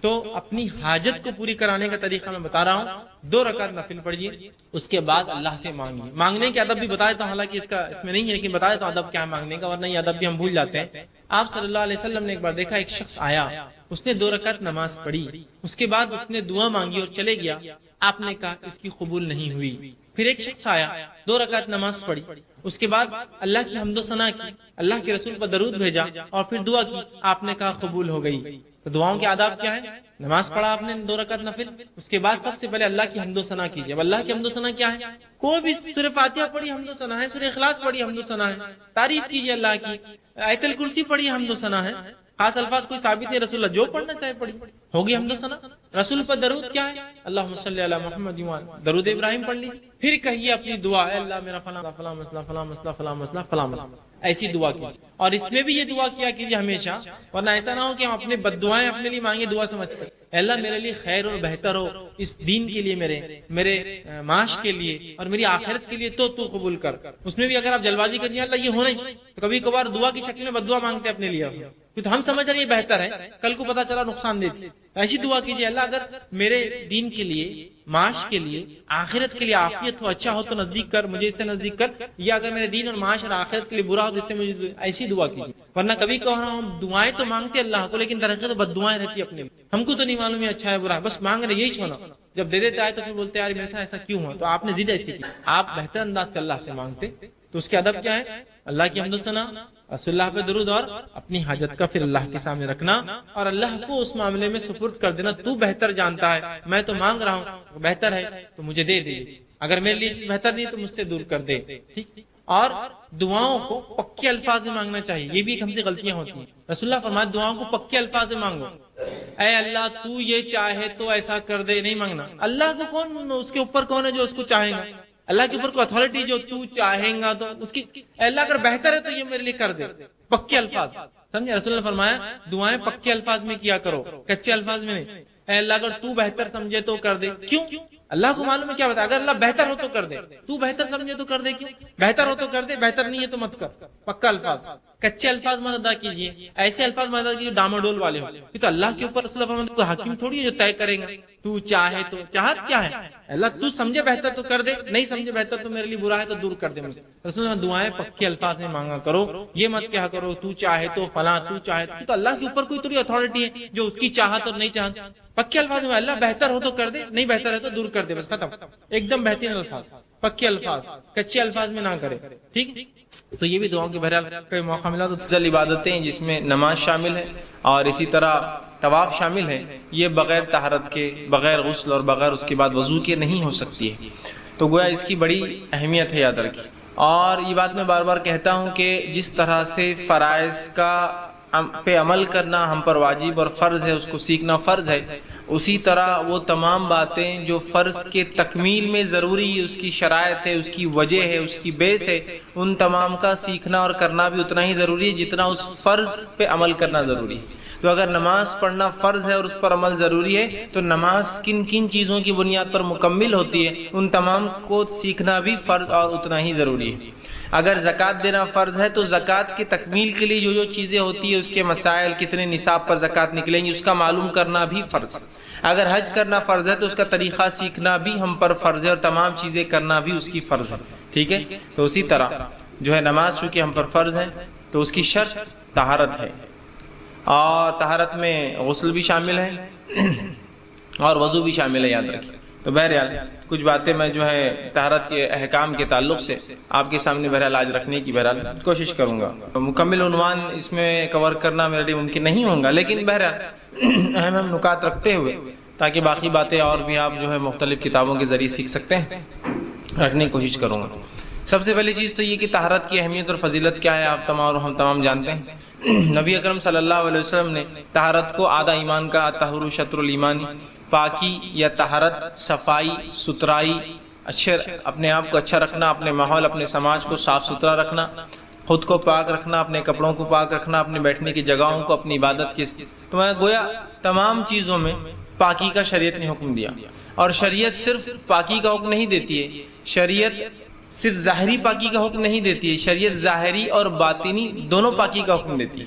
تو اپنی حاجت کو پوری کرانے کا طریقہ میں بتا رہا ہوں. 2 رکعت نفل پڑھیے، اس کے بعد اللہ سے مانگیے. مانگنے کے ادب بھی بتائے تو حالانکہ اس میں نہیں ہے، لیکن بتایا تو ادب کیا ہے مانگنے کا، ورنہ یہ ادب بھی ہم بھول جاتے ہیں. آپ صلی اللہ علیہ وسلم نے ایک بار دیکھا ایک شخص آیا، اس نے 2 رکعت نماز پڑھی، اس کے بعد اس نے دعا مانگی اور چلے گیا. آپ نے کہا اس کی قبول نہیں ہوئی. پھر ایک شخص آیا، 2 رکعت نماز پڑھی، اس کے بعد اللہ کی حمد و ثنا کی، اللہ کے رسول پر درود بھیجا اور پھر دعا کی. آپ نے کہا قبول ہو گئی. تو دعاؤں کے آداب کیا ہے؟ نماز پڑھا آپ نے 2 رکعت نفل، اس کے بعد سب سے پہلے اللہ کی حمد و ثنا کیجیے. اب اللہ کی حمد و ثنا کیا ہے؟ کوئی بھی سورہ فاتحہ پڑھی حمد و ثنا ہے، سورہ اخلاص پڑھی حمد و ثنا ہے، تعریف کیجیے اللہ کی، آیت الکرسی پڑھی حمد و ثنا ہے. خاص الفاظ کوئی ثابت نہیں، رسول اللہ جو پڑھنا چاہے پڑھی، ہوگی حمد و ثنا. رسول پر درود کیا ہے؟ اللہم صلی علی محمد، درود ابراہیم پڑھ لیجیے. پھر کہیے اپنی دعا، اے اللہ میرا فلاں فلاں مسئلہ فلاں مسئلہ فلاں مسئلہ فلاں مسئلہ، ایسی دعا کیجیے. اور اس میں بھی یہ دعا کیا کیجیے ہمیشہ، ورنہ ایسا نہ ہو کہ ہم اپنے بد دعائیں اپنے لیے مانگے دعا سمجھ کر. اے اللہ میرے لیے خیر اور بہتر ہو، اس دین کے لیے، میرے معاش کے لیے اور میری آخرت کے لیے تو قبول کر. اس میں بھی اگر آپ جلد بازی کر دیں اللہ یہ ہونا ہی، تو کبھی کبھار دعا کی شکل میں بد دعا مانگتے اپنے لیے، تو ہم سمجھ رہے ہیں یہ بہتر ہے، کل کو پتا چلا نقصان دیتی. ایسی دعا کیجیے اللہ اگر میرے دین کے لیے، معاش کے لیے، آخرت کے لیے عافیت ہو، اچھا ہو تو نزدیک کر، مجھے اس سے نزدیک کر، یا اگر میرے دین اور معاش اور آخرت کے لیے برا ہو تو اس سے مجھے، ایسی دعا کیجیے. ورنہ کبھی کہہ رہا ہوں ہم دعائیں تو مانگتے اللہ کو، لیکن درحقیقت تو بد دعائیں رہتی اپنے لیے. ہم کو تو نہیں معلوم ہے اچھا ہے برا ہے، بس مانگ رہے یہی چھوڑا. جب دے دیتا ہے تو پھر بولتے ہیں یار میرے ساتھ ایسا کیوں ہوا. تو آپ نے ضد ایسی کی، آپ بہتر انداز سے اللہ سے مانگتے. تو اس کے ادب کیا ہے؟ اللہ کی حمد و ثنا، رسول اللہ پہ درود، اور اپنی حاجت کا پھر اللہ کے سامنے رکھنا اور اللہ کو اس معاملے میں سپرد کر دینا. تو بہتر جانتا ہے، میں تو مانگ رہا ہوں، بہتر ہے تو مجھے دے دے، اگر میرے لیے بہتر نہیں تو مجھ سے دور کر دے. ٹھیک. اور دعاؤں کو پکے الفاظ میں مانگنا چاہیے، یہ بھی ایک ہم سے غلطیاں ہوتی ہیں. رسول اللہ فرمایا دعاؤں کو پکے الفاظ میں مانگو. اے اللہ تو یہ چاہے تو ایسا کر دے، نہیں مانگنا. اللہ کو کون، اس کے اوپر کون ہے جو اس کو چاہے گا؟ اللہ کے اوپر کوئی اتھارٹی جو تو چاہیں گا تو اس کی، اللہ اگر بہتر ہے تو یہ میرے لیے کر دے. پکے الفاظ، سمجھے؟ رسول اللہ فرمایا دعائیں پکے الفاظ میں کیا کرو، کچے الفاظ میں نہیں. اے اللہ اگر تو بہتر سمجھے تو کر دے. کیوں؟ اللہ کو معلوم ہے کیا بتا، اگر اللہ بہتر ہو تو کر دے، تو بہتر سمجھے تو کر دے. کیوں؟ بہتر ہو تو کر دے، بہتر نہیں ہے تو مت کر. پکا الفاظ، کچے الفاظ مت ادا کیجیے، ایسے الفاظ مت ادا کیجیے ڈاماڈول والے ہو. تو اللہ کے اوپر رسول اللہ فرماتے کوئی حاکم تھوڑی ہے جو طے کرے گا. تو چاہے تو، چاہت کیا ہے؟ اللہ تو سمجھے بہتر تو کر دے، نہیں سمجھے بہتر تو میرے لیے برا ہے تو دور کر دے مجھ سے. رسول اللہ دعائیں پکے الفاظ میں مانگا کرو، یہ مت کہا کرو تو چاہے تو فلاں، تو چاہے تو اللہ کے اوپر کوئی تھوڑی اتھارٹی ہے جو اس کی چاہت اور نہیں چاہت. پکے الفاظ میں اللہ بہتر ہو تو کر دے، نہیں بہتر ہے تو دور کر دے، بس ختم. ایک دم بہترین الفاظ، پکے الفاظ، کچے الفاظ میں نہ کرے. ٹھیک. تو یہ بھی دعاؤں کے بہرحال کوئی موقع ملا تو افضل عبادتیں جس میں نماز شامل ہے اور اسی طرح طواف شامل ہے، یہ بغیر طہارت کے، بغیر غسل اور بغیر اس کے بعد وضو کے نہیں ہو سکتی ہے. تو گویا اس کی بڑی اہمیت ہے، یاد رکھیے. اور یہ بات میں بار بار کہتا ہوں کہ جس طرح سے فرائض کا پہ عمل کرنا ہم پر واجب اور فرض ہے، اس کو سیکھنا فرض ہے، اسی طرح وہ تمام باتیں جو فرض کے تکمیل میں ضروری، اس کی شرائط ہے، اس کی وجہ ہے، اس کی بیس ہے، ان تمام کا سیکھنا اور کرنا بھی اتنا ہی ضروری ہے جتنا اس فرض پہ عمل کرنا ضروری ہے. تو اگر نماز پڑھنا فرض ہے اور اس پر عمل ضروری ہے تو نماز کن کن چیزوں کی بنیاد پر مکمل ہوتی ہے، ان تمام کو سیکھنا بھی فرض اور اتنا ہی ضروری ہے. اگر زکوٰۃ دینا فرض ہے تو زکوٰۃ کی تکمیل کے لیے جو چیزیں ہوتی ہیں، اس کے مسائل، کتنے نصاب پر زکوٰۃ نکلیں گی، اس کا معلوم کرنا بھی فرض ہے. اگر حج کرنا فرض ہے تو اس کا طریقہ سیکھنا بھی ہم پر فرض ہے اور تمام چیزیں کرنا بھی اس کی فرض ہے. ٹھیک ہے. تو اسی طرح جو ہے نماز چونکہ ہم پر فرض ہے تو اس کی شرط طہارت ہے، اور طہارت میں غسل بھی شامل ہے اور وضو بھی شامل ہے، یاد رکھیے. تو بہرحال کچھ باتیں میں جو ہے طہارت کے احکام کے تعلق سے آپ کے سامنے بہرحال آج رکھنے کی بہرحال کوشش کروں گا. مکمل عنوان اس میں کور کرنا میرے لیے ممکن نہیں ہوگا، لیکن بہرحال اہم نکات رکھتے ہوئے تاکہ باقی باتیں اور بھی آپ جو ہے مختلف کتابوں کے ذریعے سیکھ سکتے ہیں، رکھنے کی کوشش کروں گا. سب سے پہلی چیز تو یہ کہ طہارت کی اہمیت اور فضیلت کیا ہے آپ تمام اور ہم تمام جانتے ہیں. نبی اکرم صلی اللہ علیہ وسلم نے طہارت کو آدھا ایمان کا، طہور شطر الایمان، پاکی یا طہارت، صفائی، ستھرائی، اچھے اپنے آپ کو اچھا رکھنا، اپنے ماحول، اپنے سماج کو صاف ستھرا رکھنا، خود کو پاک رکھنا، اپنے کپڑوں کو پاک رکھنا، اپنے بیٹھنے کی جگہوں کو، اپنی عبادت کی، تو میں گویا تمام چیزوں میں پاکی کا شریعت نے حکم دیا. اور شریعت صرف پاکی کا حکم نہیں دیتی ہے، شریعت صرف ظاہری پاکی کا حکم نہیں دیتی ہے، شریعت ظاہری اور باطنی دونوں پاکی کا حکم دیتی ہے.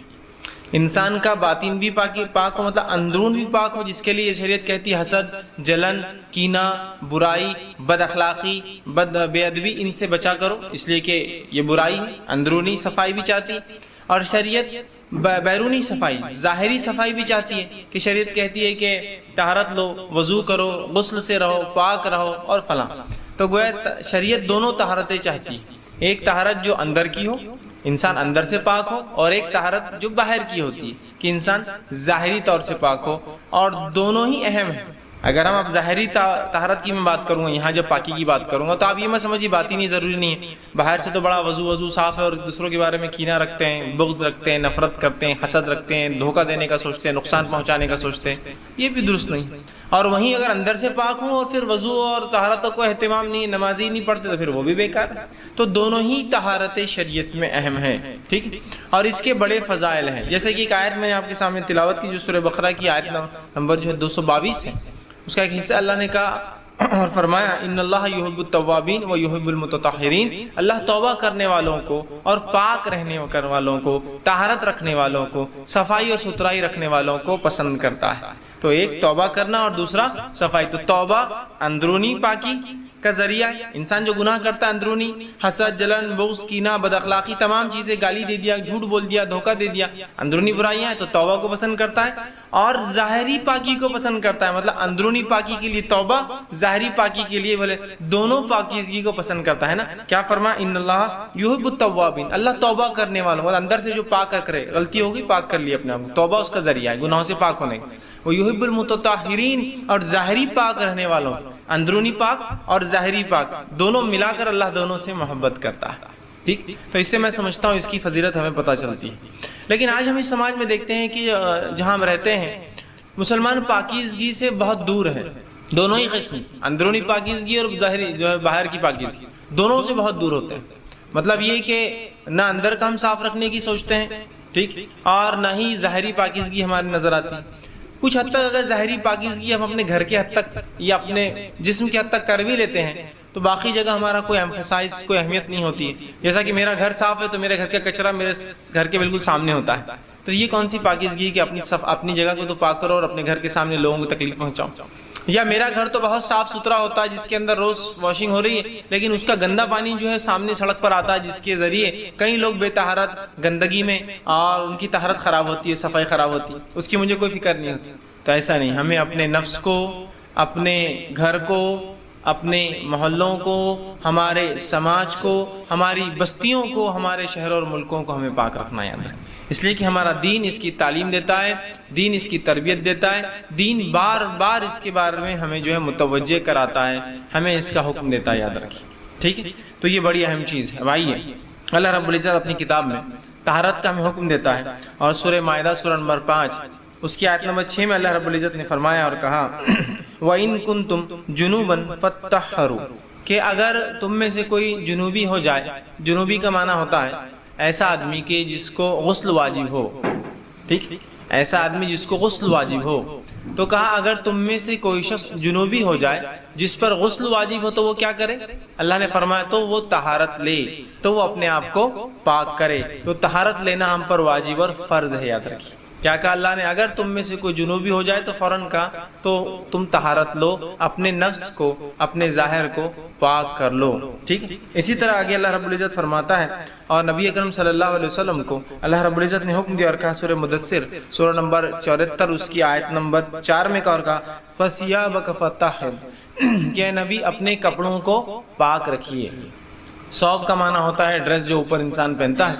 انسان کا باطن بھی پاک ہو، مطلب اندرون بھی پاک ہو، جس کے لیے شریعت کہتی ہے حسد، جلن، کینہ، برائی، بد اخلاقی، بے ادبی، ان سے بچا کرو، اس لیے کہ یہ برائی ہے، اندرونی صفائی بھی چاہتی ہے۔ اور شریعت بیرونی صفائی، ظاہری صفائی بھی چاہتی ہے، کہ شریعت کہتی ہے کہ طہارت لو، وضو کرو، غسل سے رہو، پاک رہو اور فلاں۔ تو گویا شریعت دونوں طہارتیں چاہتی ہے، ایک طہارت جو اندر کی ہو، انسان اندر سے پاک ہو، اور ایک طہارت جو باہر کی ہوتی ہے کہ انسان ظاہری طور سے پاک ہو، اور دونوں ہی اہم ہیں۔ اگر ہم اب ظاہری طہارت کی میں بات کروں گا، یہاں جب پاکی کی بات کروں گا، تو آپ یہ مت سمجھیے باطنی ضروری نہیں ہے، باہر سے تو بڑا وضو صاف ہے اور دوسروں کے بارے میں کینہ رکھتے ہیں، بغض رکھتے ہیں، نفرت کرتے ہیں، حسد رکھتے ہیں، دھوکہ دینے کا سوچتے ہیں، نقصان پہنچانے کا سوچتے ہیں، یہ بھی درست نہیں۔ اور وہیں اگر اندر سے پاک ہوں اور پھر وضو اور طہارتوں کو اہتمام نہیں، نمازی نہیں پڑھتے، تو پھر وہ بھی بیکار ہے۔ تو دونوں ہی طہارتیں شریعت میں اہم ہیں، ٹھیک، اور اس کے بڑے فضائل ہیں۔ جیسے کہ ایک آیت میں نے آپ کے سامنے تلاوت کی، جو سورہ بقرہ کی آیت نمبر جو ہے 222 ہے، اس کا ایک حصہ اللہ نے کہا اور فرمایا ان اللہ یحب التوابین و یحب المتطہرین، اللہ توبہ کرنے والوں کو اور پاک رہنے والوں کو، طہارت رکھنے والوں کو، صفائی اور ستھرائی رکھنے والوں کو پسند کرتا ہے۔ تو ایک توبہ کرنا اور دوسرا صفائی۔ تو توبہ اندرونی پاکی کا ذریعہ، انسان جو گناہ کرتا ہے اندرونی، حسد، جلن، بغض، کینہ، بد اخلاقی، تمام چیزیں، گالی دے دیا، جھوٹ بول دیا، دھوکہ دے دیا، اندرونی برائیاں ہیں، تو توبہ کو پسند کرتا ہے۔ اور ظاہری پاکی کو پسند کرتا ہے، مطلب اندرونی پاکی کے لیے توبہ، ظاہری پاکی کے لیے بولے دونوں پاکیزگی کو پسند کرتا ہے نا۔ کیا فرمایا ان اللہ یحب التوابین، اللہ توبہ کرنے والوں، مطلب اندر سے جو پاک کرے، غلطی ہوگی پاک کر لی اپنے آپ کو، توبہ اس کا ذریعہ ہے گناہوں سے پاک ہونے کا۔ وہ یحب المتطہرین، اور ظاہری پاک رہنے والوں، اندرونی پاک اور ظاہری پاک دونوں ملا کر اللہ دونوں سے محبت کرتا ہے، ٹھیک۔ تو اس سے میں سمجھتا ہوں اس کی فضیلت ہمیں پتہ چلتی ہے۔ لیکن آج ہم اس سماج میں دیکھتے ہیں کہ جہاں ہم رہتے ہیں مسلمان پاکیزگی سے بہت دور ہیں، دونوں ہی قسم، اندرونی پاکیزگی اور ظاہری جو ہے باہر کی پاکیزگی، دونوں سے بہت دور ہوتے ہیں۔ مطلب یہ کہ نہ اندر کا ہم صاف رکھنے کی سوچتے ہیں، ٹھیک، اور نہ ہی ظاہری پاکیزگی ہماری نظر آتی ہے۔ کچھ حد تک اگر ظاہری پاکیزگی ہم اپنے گھر کے حد تک یا اپنے جسم کے حد تک کر بھی لیتے ہیں، تو باقی جگہ ہمارا کوئی ایمفسائز، کوئی اہمیت نہیں ہوتی ہے۔ جیسا کہ میرا گھر صاف ہے تو میرے گھر کا کچرا میرے گھر کے بالکل سامنے ہوتا ہے، تو یہ کون سی پاکیزگی کہ اپنی جگہ کو تو پاک کرو اور اپنے گھر کے سامنے لوگوں کو تکلیف پہنچاؤ۔ یا میرا گھر تو بہت صاف ستھرا ہوتا ہے، جس کے اندر روز واشنگ ہو رہی ہے، لیکن اس کا گندا پانی جو ہے سامنے سڑک پر آتا ہے، جس کے ذریعے کئی لوگ بے طہارت گندگی میں، اور ان کی طہارت خراب ہوتی ہے، صفائی خراب ہوتی ہے، اس کی مجھے کوئی فکر نہیں ہوتی۔ تو ایسا نہیں، ہمیں اپنے نفس کو، اپنے گھر کو، اپنے محلوں کو، ہمارے سماج کو، ہماری بستیوں کو، ہمارے شہروں اور ملکوں کو ہمیں پاک رکھنا یاد رکھیں، اس لیے کہ ہمارا دین اس کی تعلیم دیتا ہے، دین اس کی تربیت دیتا ہے، دین بار بار اس کے بارے میں ہمیں جو ہے متوجہ کراتا ہے، ہمیں اس کا حکم دیتا ہے، یاد رکھیں، ٹھیک ہے۔ تو یہ بڑی اہم چیز ہے۔ آئیے اللہ رب العزت اپنی کتاب میں طہارت کا ہمیں حکم دیتا ہے، اور سورہ مائدہ سورہ نمبر 5 اس کی آیت نمبر 6 میں اللہ رب العزت نے فرمایا اور کہا وَإِن كُنتُمْ جُنُوبًا فَاتَّطَّهَّرُوا، کہ اگر تم میں سے کوئی جنوبی ہو جائے، جنوبی کا معنی ہوتا ہے ایسا آدمی کہ جس کو غسل واجب ہو، ٹھیک، ایسا آدمی جس کو غسل واجب ہو، تو کہا اگر تم میں سے کوئی شخص جنوبی ہو جائے جس پر غسل واجب ہو تو وہ کیا کرے؟ اللہ نے فرمایا تو وہ طہارت لے، تو وہ اپنے آپ کو پاک کرے۔ تو طہارت لینا ہم پر واجب اور فرض ہے، یاد رکھیے۔ کیا کہا اللہ نے؟ اگر تم میں سے کوئی جنوبی ہو جائے تو فوراً کہا تو تم طہارت لو، اپنے نفس کو، اپنے ظاہر کو پاک کر لو، ٹھیک۔ اسی طرح آگے اللہ رب العزت فرماتا ہے، اور نبی اکرم صلی اللہ علیہ وسلم کو اللہ رب العزت نے حکم دیا اور کہا سورہ مدثر سورہ نمبر 74 اس کی آیت نمبر 4 میں کہا فَثِيَابَكَ فَطَّهِّرْ، کہ نبی اپنے کپڑوں کو پاک رکھیے۔ ثوب کا معنی ہوتا ہے ڈریس جو اوپر انسان پہنتا ہے۔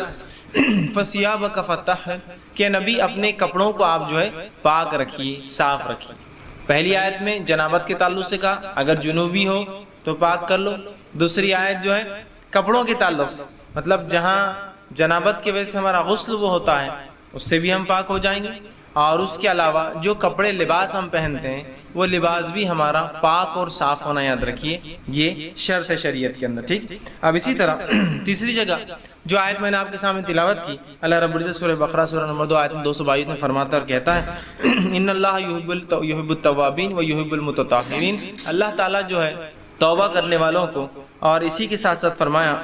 فَثِيَابَكَ فَطَّهِّرْ، کہ نبی اپنے کپڑوں کو آپ جو ہے پاک رکھیے، صاف رکھیے۔ پہلی آیت میں جنابت کے تعلق سے کہا اگر جنوبی ہو تو پاک کر لو، دوسری آیت جو ہے کپڑوں کے تعلق سے، مطلب جہاں جنابت کی وجہ سے ہمارا غسل وہ ہوتا ہے اس سے بھی ہم پاک ہو جائیں گے، اور اس کے علاوہ جو کپڑے لباس ہم پہنتے ہیں وہ لباس بھی ہمارا پاک اور صاف ہونا، یاد رکھیے، یہ شرط ہے شریعت کے اندر، ٹھیک۔ اب اسی طرح تیسری جگہ جو آیت میں نے آپ کے سامنے تلاوت کی، اللہ رب العزت سورہ بقرہ سورہ نمبر 2 آیت 222 میں فرماتا اور کہتا ہے ان اللہ یحب التوابین و یحب المتطہرین، اللہ تعالیٰ جو ہے توبہ کرنے والوں کو، اور اسی کے ساتھ ساتھ فرمایا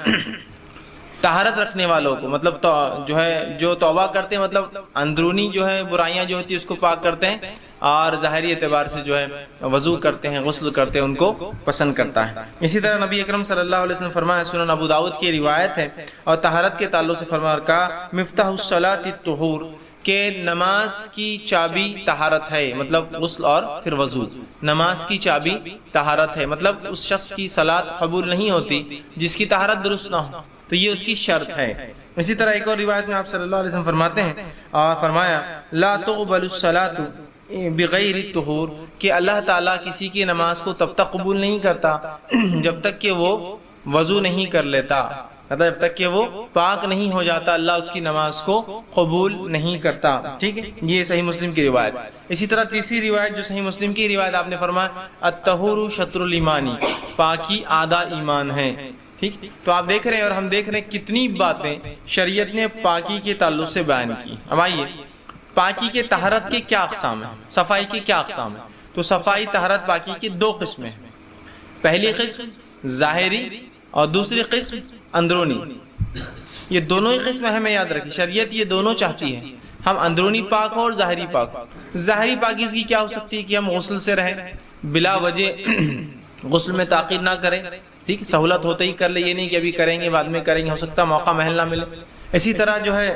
طہارت رکھنے والوں کو، مطلب جو ہے جو توبہ کرتے ہیں، مطلب اندرونی جو ہے برائیاں جو ہوتی ہیں اس کو پاک کرتے ہیں، اور ظاہری اعتبار سے جو ہے وضو کرتے ہیں، غسل کرتے ہیں، ان کو پسند کرتا ہے۔ اسی طرح نبی اکرم صلی اللہ علیہ وسلم فرمایا، سنن ابو داؤد کی روایت ہے، اور طہارت کے تعلق سے فرمایا کہا مفتاح الصلاۃ الطہور، کہ نماز کی چابی طہارت ہے، مطلب غسل اور پھر وضو۔ نماز کی چابی طہارت ہے، مطلب اس شخص کی صلاۃ قبول نہیں ہوتی جس کی طہارت درست نہ ہو، تو یہ اس کی شرط ہے۔ اسی طرح ایک اور روایت میں آپ صلی اللہ علیہ وسلم فرماتے ہیں اور فرمایا لا تقبل الصلاۃ بغیر الطہور، کہ اللہ تعالیٰ کسی کی نماز کو تب تک قبول نہیں کرتا جب تک کہ وہ وضو نہیں کر لیتا، مطلب جب تک کہ وہ پاک نہیں ہو جاتا اللہ اس کی نماز کو قبول نہیں کرتا۔ ٹھیک ہے، یہ صحیح مسلم کی روایت۔ اسی طرح تیسری روایت جو صحیح مسلم کی روایت، آپ نے فرمایا الطہور شطر الایمان، پاکی آدھا ایمان ہے۔ ٹھیک، تو آپ دیکھ رہے ہیں اور ہم دیکھ رہے ہیں کتنی باتیں شریعت نے پاکی کے تعلق سے بیان کی۔ اب آئیے، پاکی کے طہارت کے کیا اقسام ہیں، صفائی کے کیا اقسام ہیں؟ تو صفائی طہارت پاکی کی دو قسمیں ہیں، پہلی قسم ظاہری اور دوسری قسم اندرونی۔ یہ دونوں ہی قسم ہمیں یاد رکھی، شریعت یہ دونوں چاہتی ہے، ہم اندرونی پاک ہو اور ظاہری پاک ہو۔ ظاہری پاکیزگی کیا ہو سکتی ہے کہ ہم غسل سے رہیں، بلا وجہ غسل میں تاخیر نہ کریں، ٹھیک، سہولت ہوتے ہی کر لے، یہ نہیں کہ ابھی کریں گے بعد میں کریں گے، ہو سکتا ہے موقع محل نہ ملے۔ اسی طرح جو ہے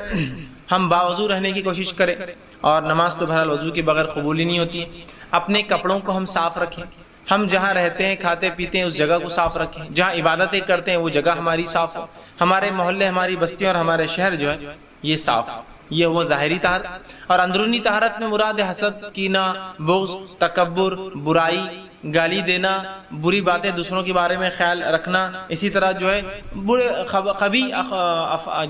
ہم باوضو رہنے کی کوشش کریں، اور نماز تو بہرحال وضو کے بغیر قبول ہی نہیں ہوتی ہے۔ اپنے کپڑوں کو ہم صاف رکھیں، ہم جہاں رہتے ہیں کھاتے پیتے ہیں اس جگہ کو صاف رکھیں، جہاں عبادتیں کرتے ہیں وہ جگہ ہماری صاف ہو، ہمارے محلے ہماری بستی اور ہمارے شہر جو ہے یہ صاف، یہ وہ ظاہری طہارت۔ اور اندرونی طہارت میں مراد حسد، کینہ، بغض، تکبر، برائی، گالی دینا، بری باتیں دوسروں کے بارے میں خیال رکھنا، اسی طرح جو ہے برے قبیح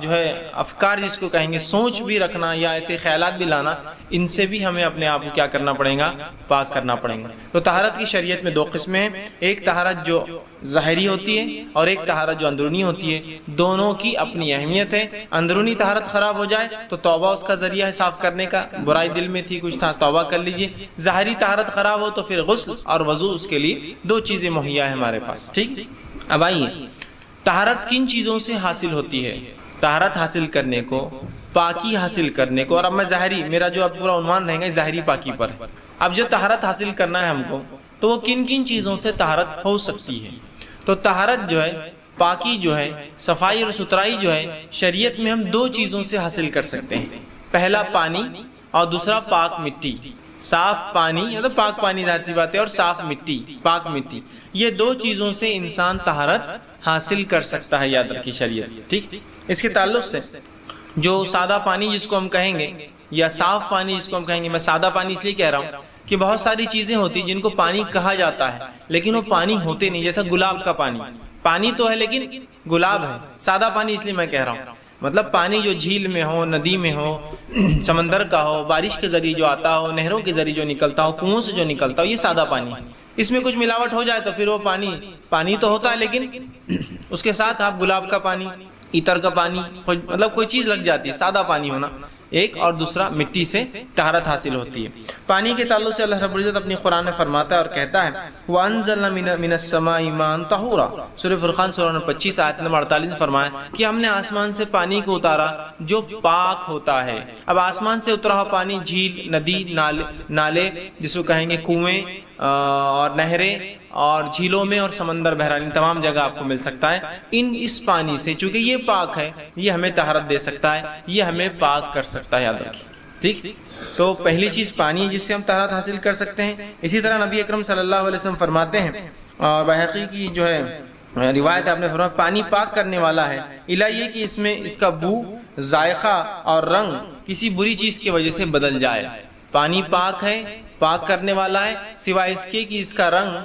جو ہے افکار جس کو کہیں گے، سوچ بھی رکھنا یا ایسے خیالات بھی لانا، ان سے بھی ہمیں اپنے آپ کو کیا کرنا پڑے گا، پاک کرنا پڑے گا۔ تو طہارت کی شریعت میں دو قسمیں ہیں، ایک طہارت جو ظاہری ہوتی ہے اور ایک طہارت جو اندرونی ہوتی ہے، دونوں کی اپنی اہمیت ہے۔ اندرونی طہارت خراب ہو جائے تو توبہ اس کا ذریعہ ہے صاف کرنے کا، برائی دل میں تھی کچھ تھا توبہ کر لیجئے۔ ظاہری طہارت خراب ہو تو پھر غسل اور وضو اس کے لیے دو چیزیں مہیا ہے ہمارے پاس۔ ٹھیک، اب آئیے طہارت کن چیزوں سے حاصل ہوتی ہے؟ طہارت حاصل کرنے کو، پاکی حاصل کرنے کو، اور اب میں ظاہری، میرا جو اب پورا عنوان رہے گا ظاہری پاکی پر ہے۔ اب جو طہارت حاصل کرنا ہے ہم کو، تو وہ کن کن چیزوں سے طہارت ہو سکتی ہے؟ تو طہارت جو ہے، پاکی جو ہے، صفائی اور ستھرائی جو ہے، شریعت میں ہم دو چیزوں سے حاصل کر سکتے ہیں، پہلا پانی اور دوسرا پاک مٹی۔ صاف پانی مطلب پاک پانی ظاہر سی بات ہے، اور صاف مٹی، پاک مٹی، یہ دو چیزوں سے انسان طہارت حاصل کر سکتا ہے، یاد رکھیے شریعت۔ ٹھیک، اس کے تعلق سے جو سادہ پانی جس کو ہم کہیں گے یا صاف پانی جس کو ہم کہیں گے، میں سادہ پانی اس لیے کہہ رہا ہوں کہ بہت ساری چیزیں ہوتی ہیں جن کو پانی کہا جاتا ہے لیکن وہ پانی ہوتے نہیں، جیسا گلاب کا پانی، پانی تو ہے لیکن گلاب ہے۔ سادہ پانی اس لیے میں کہہ رہا ہوں، مطلب پانی جو جھیل میں ہو، ندی میں ہو، سمندر کا ہو، بارش کے ذریعے جو آتا ہو، نہروں کے ذریعے جو نکلتا ہو، کنووں سے جو نکلتا ہو، یہ سادہ پانی ہے۔ اس میں کچھ ملاوٹ ہو جائے تو پھر وہ پانی تو ہوتا ہے لیکن اس کے ساتھ آپ گلاب کا پانی، عطر کا پانی، مطلب کوئی چیز لگ جاتی ہے، سادہ پانی ہونا ایک، اور دوسرا مٹی سے طہارت حاصل ہوتی ہے۔ پانی کے تعلق سے اللہ رب العزت اپنی قرآن میں فرماتا ہے اور کہتا ہے وَأَنزَلْنَا مِنَ السَّمَاءِ مَاءً طَهُورًا، سورہ فرقان سورہ نمبر 25 آیت نمبر 48 میں فرمایا کہ ہم نے آسمان سے پانی کو اتارا جو پاک ہوتا ہے۔ اب آسمان سے اترا ہوا پانی جھیل، ندی، نالے جس کو کہیں گے کنویں اور نہریں اور جھیلوں میں اور سمندر، بہرحال ان تمام جگہ آپ کو مل سکتا ہے۔ اس پانی سے چونکہ یہ پاک ہے، یہ ہمیں طہارت دے سکتا ہے، یہ ہمیں پاک کر سکتا ہے، یاد رکھیے۔ ٹھیک، تو پہلی چیز پانی جس سے ہم طہارت حاصل کر سکتے ہیں۔ اسی طرح نبی اکرم صلی اللہ علیہ وسلم فرماتے ہیں، اور بحقی کی جو ہے روایت آپ نے فرمایا پانی پاک کرنے والا ہے، الا یہ کہ اس میں اس کا بو، ذائقہ اور رنگ کسی بری چیز کی وجہ سے بدل جائے۔ پانی پاک ہے، پاک کرنے والا ہے، سوائے اس کے کہ اس کا رنگ،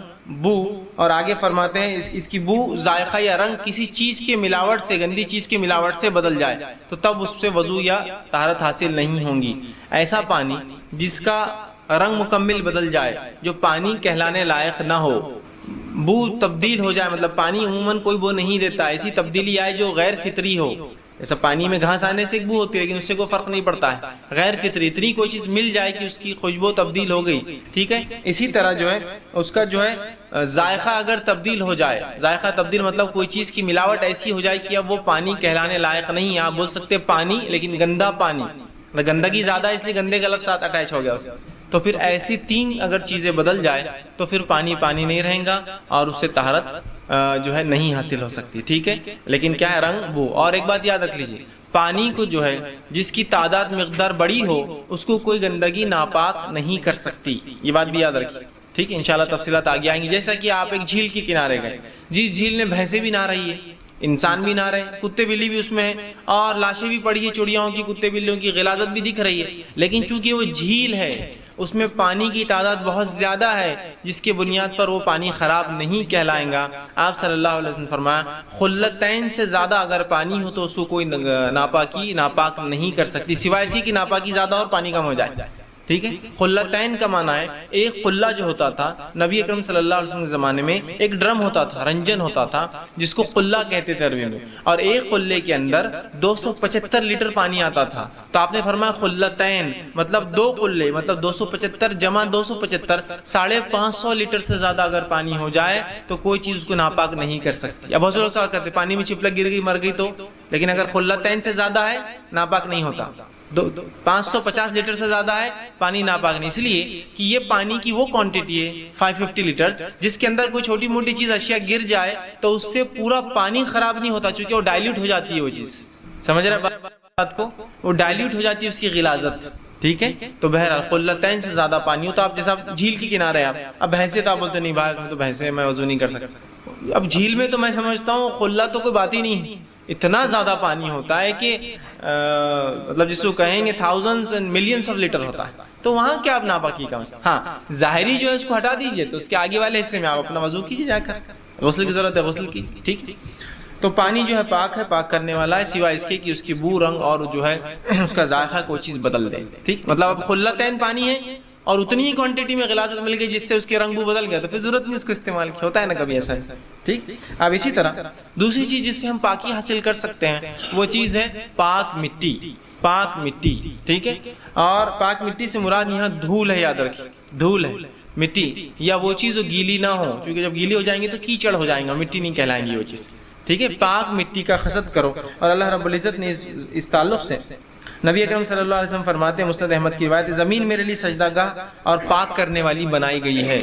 بو، اور آگے فرماتے ہیں اس کی بو، ذائقہ یا رنگ کسی چیز کے ملاوٹ سے، گندی چیز کی ملاوٹ سے بدل جائے تو تب اس سے وضو یا طہارت حاصل نہیں ہوں گی۔ ایسا پانی جس کا رنگ مکمل بدل جائے، جو پانی کہلانے لائق نہ ہو، بو تبدیل ہو جائے، مطلب پانی عموماً کوئی بو نہیں دیتا، ایسی تبدیلی آئے جو غیر فطری ہو، جیسا پانی میں گھاس آنے سے ایک بو ہوتی ہے لیکن اس سے کوئی فرق نہیں پڑتا ہے، غیر فطری اتنی کوئی چیز مل جائے کہ اس کی خوشبو تبدیل ہو گئی، ٹھیک ہے، اسی طرح جو ہے اس کا جو ہے ذائقہ اگر تبدیل ہو جائے، ذائقہ تبدیل مطلب کوئی چیز کی ملاوٹ ایسی ہو جائے کہ اب وہ پانی کہلانے لائق نہیں ہے، آپ بول سکتے پانی لیکن گندا پانی، گندگی زیادہ ہے اس لیے گندے کا لفظ ساتھ اٹیچ ہو گیا اس، تو پھر ایسی تین اگر چیزیں بدل جائے تو پھر پانی پانی نہیں رہیں گا اور اس سے طہارت جو ہے نہیں حاصل ہو سکتی، ٹھیک ہے، لیکن کیا ہے رنگ بو۔ اور ایک بات یاد رکھ لیجیے، پانی کو جو ہے جس کی تعداد مقدار بڑی ہو اس کو کوئی گندگی ناپاک نہیں کر سکتی، یہ بات بھی یاد رکھیے، ٹھیک ہے، انشاءاللہ تفصیلات آگے آئیں گی۔ جیسا کہ آپ ایک جھیل کے کنارے گئے، جس جھیل میں بھینسیں بھی نہ رہی ہے، انسان بھی نہ رہے، کتے بلی بھی اس میں ہیں اور لاشیں بھی پڑی ہے چڑیاؤں کی، کتے بلیوں کی غلاظت بھی دکھ رہی ہے، لیکن چونکہ وہ جھیل ہے اس میں پانی کی تعداد بہت زیادہ ہے جس کے بنیاد پر وہ پانی خراب نہیں کہلائیں گا۔ آپ صلی اللہ علیہ وسلم فرمایا خلتین سے زیادہ اگر پانی ہو تو اس کو کوئی ناپاک نہیں کر سکتی، سوائے اسی کی ناپاکی زیادہ اور پانی کم ہو جائے، ٹھیک ہے۔ خلتین کا معنی ہے ایک قلہ جو ہوتا تھا نبی اکرم صلی اللہ علیہ وسلم کے زمانے میں، ایک ڈرم ہوتا تھا، رنجن ہوتا تھا جس کو قلہ کہتے تھے عربی میں، اور ایک قلے کے اندر 275 لیٹر پانی آتا تھا، تو آپ نے فرمایا خلتین مطلب دو قلے، مطلب 275 جمع 275 550 لیٹر سے زیادہ اگر پانی ہو جائے تو کوئی چیز اس کو ناپاک نہیں کر سکتی۔ اب بہت لوگ سوال کرتے پانی میں چپلک گر گئی مر گئی تو، لیکن اگر خلتین سے زیادہ ہے ناپاک نہیں ہوتا، 550 لیٹر سے زیادہ ہے پانی ناپاک نہیں، اس لیے کہ یہ پانی کی وہ کوانٹٹی ہے 550 لیٹر جس کے اندر کوئی چھوٹی موٹی چیز اشیاء گر جائے تو اس سے پورا پانی خراب نہیں ہوتا، چونکہ وہ ڈائلیوٹ ہو جاتی ہے، وہ چیز سمجھ رہے بات کو، وہ ڈائلیوٹ ہو جاتی ہے اس کی غلاظت، ٹھیک ہے۔ تو بہرحال قلتین سے زیادہ پانی ہو تو آپ جیسا جھیل کے کنارے آپ اب بھینسیں تو آپ بولتے نہیں بھائی تو بھینسیں میں وضو نہیں کر سکتا، اب جھیل میں تو میں سمجھتا ہوں قلہ تو کوئی بات ہی نہیں ہے، اتنا زیادہ پانی ہوتا ہے کہ مطلب جس کو کہیں گے thousands and millions of litre ہوتا ہے، تو وہاں کیا آپ ناپاکی کا مسئلہ، ہاں ظاہری جو ہے اس کو ہٹا دیجئے تو اس کے آگے والے حصے میں آپ اپنا وضو کیجئے، جا کر غسل کی ضرورت ہے غسل کی، ٹھیک۔ تو پانی جو ہے پاک کرنے والا ہے سوائے اس کے کہ اس کی بو، رنگ اور جو ہے اس کا ذائقہ کوئی چیز بدل دے، ٹھیک، مطلب اب خلتین پانی ہے اور اتنی ہی کوانٹٹی میں غلاظت مل گئی جس سے اس کے رنگ بو بدل گیا تو پھر ضرورت نہیں اس کو استعمال کی، ہوتا ہے نا کبھی ایسا، ٹھیک۔ اب اسی طرح دوسری چیز جس سے ہم پاکی حاصل کر سکتے ہیں وہ چیز ہے پاک مٹی، پاک مٹی، ٹھیک ہے، اور پاک مٹی سے مراد یہاں دھول ہے، یاد رکھیے دھول ہے، مٹی یا وہ چیز جو گیلی نہ ہو، کیونکہ جب گیلی ہو جائیں گی تو کیچڑ ہو جائیں گا، مٹی نہیں کہلائیں گی وہ چیز، ٹھیک ہے۔ پاک مٹی کا قصد کرو، اور اللہ رب العزت نے اس تعلق سے نبی اکرم صلی اللہ علیہ وسلم فرماتے ہیں، مسند احمد کی روایت، زمین میرے لیے سجدہ گاہ اور پاک کرنے والی بنائی گئی ہے،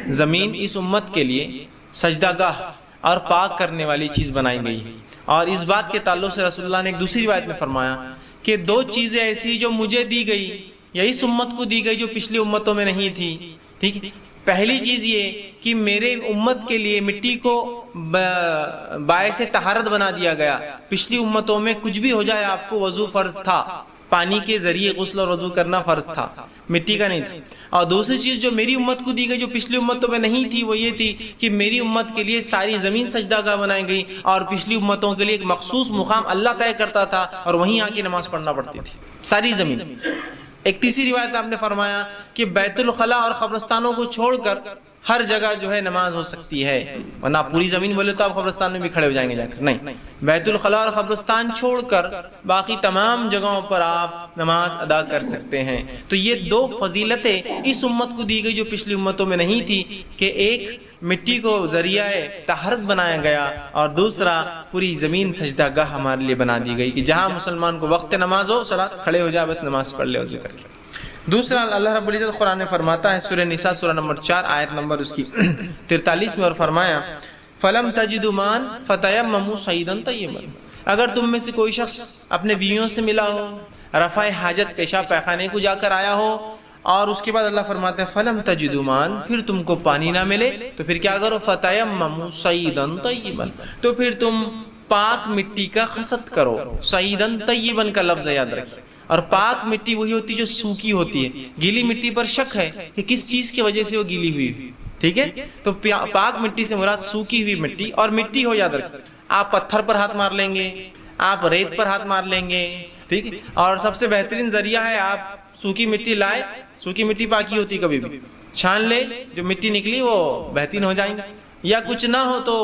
زمین اس امت کے لیے سجدہ گاہ اور پاک کرنے والی چیز بنائی گئی ہے۔ اور اس بات کے تعلق سے رسول اللہ نے ایک دوسری روایت میں فرمایا کہ دو چیزیں ایسی جو مجھے دی گئی یا اس امت کو دی گئی جو پچھلی امتوں میں نہیں تھی، ٹھیک ہے۔ پہلی چیز یہ کہ میرے امت کے لیے مٹی کو باعث طہارت بنا دیا گیا، پچھلی امتوں میں کچھ بھی ہو جائے آپ کو وضو فرض تھا، پانی کے ذریعے غسل اور وضو کرنا فرض تھا، مٹی کا نہیں تھا۔ اور دوسری چیز جو میری امت کو دی گئی جو پچھلی امتوں میں نہیں تھی وہ یہ تھی کہ میری امت کے لیے ساری زمین سجدہ گاہ بنائی گئی، اور پچھلی امتوں کے لیے ایک مخصوص مقام اللہ طے کرتا تھا اور وہیں آ کے نماز پڑھنا پڑتی تھی، ساری زمین۔ ایک تیسری روایت آپ نے فرمایا کہ بیت الخلاء اور قبرستانوں کو چھوڑ کر ہر جگہ جو ہے نماز ہو سکتی ہے، ورنہ پوری زمین بولے تو آپ قبرستان میں بھی کھڑے ہو جائیں گے جا کر، نہیں، بیت الخلاء اور قبرستان چھوڑ کر باقی تمام جگہوں پر آپ نماز ادا کر سکتے ہیں۔ تو یہ دو فضیلتیں اس امت کو دی گئی جو پچھلی امتوں میں نہیں تھی، کہ ایک مٹی کو ذریعہ طہارت بنایا گیا اور دوسرا پوری زمین سجدہ گاہ ہمارے لیے بنا دی گئی کہ جہاں مسلمان کو وقت نماز ہو صلاۃ کھڑے ہو جائے بس نماز پڑھ لے وضو کر کے۔ دوسرا اللہ رب العزت قرآن میں فرماتا ہے سورہ نساء سورہ نمبر 4 آیت نمبر اس کی 43 میں، اور فرمایا فَلَمْ تَجِدُوا مَاءً فَتَيَمَّمُوا صَعِيدًا طَيِّبًا، اگر تم میں سے کوئی شخص اپنے بیویوں سے ملا ہو، رفع حاجت پیشاب پیخانے کو جا کر آیا ہو، اور اس کے بعد اللہ فرماتا ہے فَلَمْ تَجِدُوا مَاءً، پھر تم کو پانی نہ ملے تو پھر کیا کرو، فَتَيَمَّمُوا صَعِيدًا طَيِّبًا، تو پھر تم پاک مٹی کا قصد کرو۔ صعیداً طیباً کا لفظ یاد رکھیں، اور پاک مٹی وہی ہوتی ہے جو سوکھی ہوتی ہے، گیلی مٹی پر شک ہے کہ کس چیز کی وجہ سے وہ گیلی ہوئی، ٹھیک ہے، تو پاک مٹی سے مراد سوکھی ہوئی مٹی، اور مٹی ہو یاد رکھیں، آپ پتھر پر ہاتھ مار لیں گے، آپ ریت پر ہاتھ مار لیں گے، ٹھیک ہے، اور سب سے بہترین ذریعہ ہے آپ سوکھی مٹی لائے، سوکھی مٹی پاکی ہوتی کبھی بھی، چھان لے، جو مٹی نکلی وہ بہترین ہو جائیں گے، یا کچھ نہ ہو تو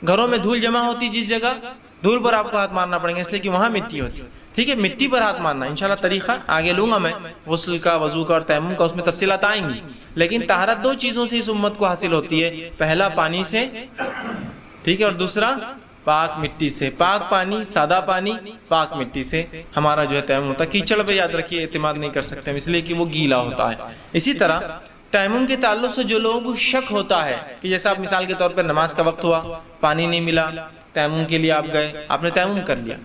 گھروں میں دھول جمع ہوتی جس جگہ دھول پر آپ کو ہاتھ مارنا پڑیں گا اس لیے کہ وہاں مٹی ہوتی ہے. ٹھیک ہے, مٹی پر ہاتھ مارنا انشاءاللہ طریقہ آگے لوں گا میں, غسل کا, وضو کا اور تیمم کا, اس میں تفصیلات آئیں گی. لیکن طہارت دو چیزوں سے اس امت کو حاصل ہوتی ہے, پہلا پانی سے, ٹھیک ہے, اور دوسرا پاک مٹی سے. پاک پانی, سادہ پانی, پاک مٹی سے ہمارا جو ہے تیمم ہوتا ہے. کیچڑ پہ یاد رکھیے اعتماد نہیں کر سکتے ہم, اس لیے کہ وہ گیلا ہوتا ہے. اسی طرح تیمم کے تعلق سے جو لوگوں کو شک ہوتا ہے کہ جیسا آپ مثال کے طور پر نماز کا وقت ہوا, پانی نہیں ملا, تیمم کے لیے آپ گئے, آپ نے تیمم کر لیا,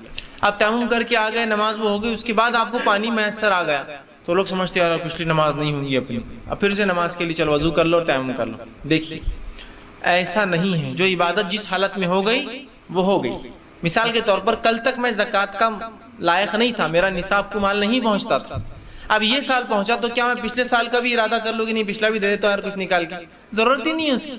آپ تیمم کر کے آ گئے, نماز وہ ہو گئی, اس کے بعد آپ کو پانی میسر آ گیا, تو لوگ سمجھتے ہیں یار پچھلی نماز نہیں ہوگی اپنی, اب پھر سے نماز کے لیے چلو وضو کر لو, تیمم کر لو. دیکھیے ایسا نہیں ہے, جو عبادت جس حالت میں ہو گئی وہ ہو گئی. مثال کے طور پر کل تک میں زکوٰۃ کا لائق نہیں تھا, میرا نصاب کو مال نہیں پہنچتا تھا, اب یہ سال پہنچا تو کیا میں پچھلے سال کا بھی ارادہ کر لوں کہ نہیں پچھلا بھی دے دیتا یار کچھ نکال کے, ضرورت ہی نہیں ہے اس کی.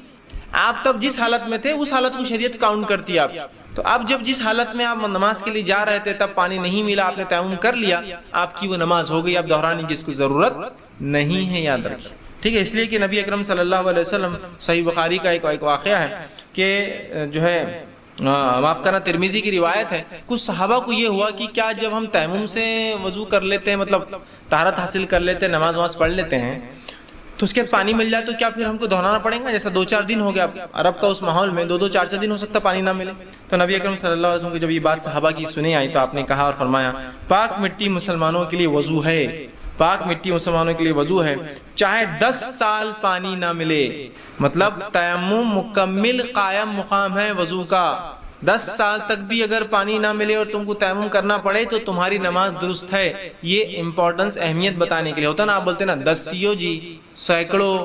آپ تب جس حالت میں تھے اس حالت کو شریعت کاؤنٹ کرتی ہے آپ. تو اب جب جس حالت میں آپ نماز کے لیے جا رہے تھے تب پانی نہیں ملا, آپ نے تیمم کر لیا, آپ کی وہ نماز ہو گئی, اب دہرانے کی اس کو ضرورت نہیں ہے, یاد رکھیے. ٹھیک ہے, اس لیے کہ نبی اکرم صلی اللہ علیہ وسلم, صحیح بخاری کا ایک واقعہ ہے کہ جو ہے معاف کرنا ترمذی کی روایت ہے, کچھ صحابہ کو یہ ہوا کہ کیا جب ہم تیمم سے وضو کر لیتے ہیں, مطلب طہارت حاصل کر لیتے ہیں, نماز پڑھ لیتے ہیں, تو اس کے بعد پانی مل جائے تو کیا پھر ہم کو دہرانا پڑے گا؟ جیسا 2-4 دن ہو گیا عرب کا اس ماحول میں, 2-4 دن ہو سکتا پانی نہ ملے. تو نبی اکرم صلی اللہ علیہ وسلم کو جب یہ بات صحابہ کی سنی آئی تو آپ نے کہا اور فرمایا, پاک مٹی مسلمانوں کے لیے وضو ہے, پاک مٹی مسلمانوں کے لیے وضو ہے, چاہے 10 سال پانی نہ ملے. مطلب تیمم مکمل قائم مقام ہے وضو کا. 10 سال تک بھی اگر پانی نہ ملے اور تم کو تیمم کرنا پڑے تو تمہاری نماز درست ہے. یہ امپورٹنس, اہمیت بتانے کے لیے ہوتا نا. آپ بولتے نا 10 CO جی, سینکڑوں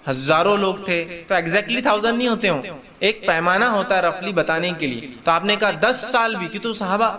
ہزاروں لوگ تھے, تو ایگزیکٹلی 1000 نہیں ہوتے ہوں, ایک پیمانہ ہوتا ہے رفلی بتانے کے لیے. تو آپ نے کہا 10 سال بھی, کہ تو صحابہ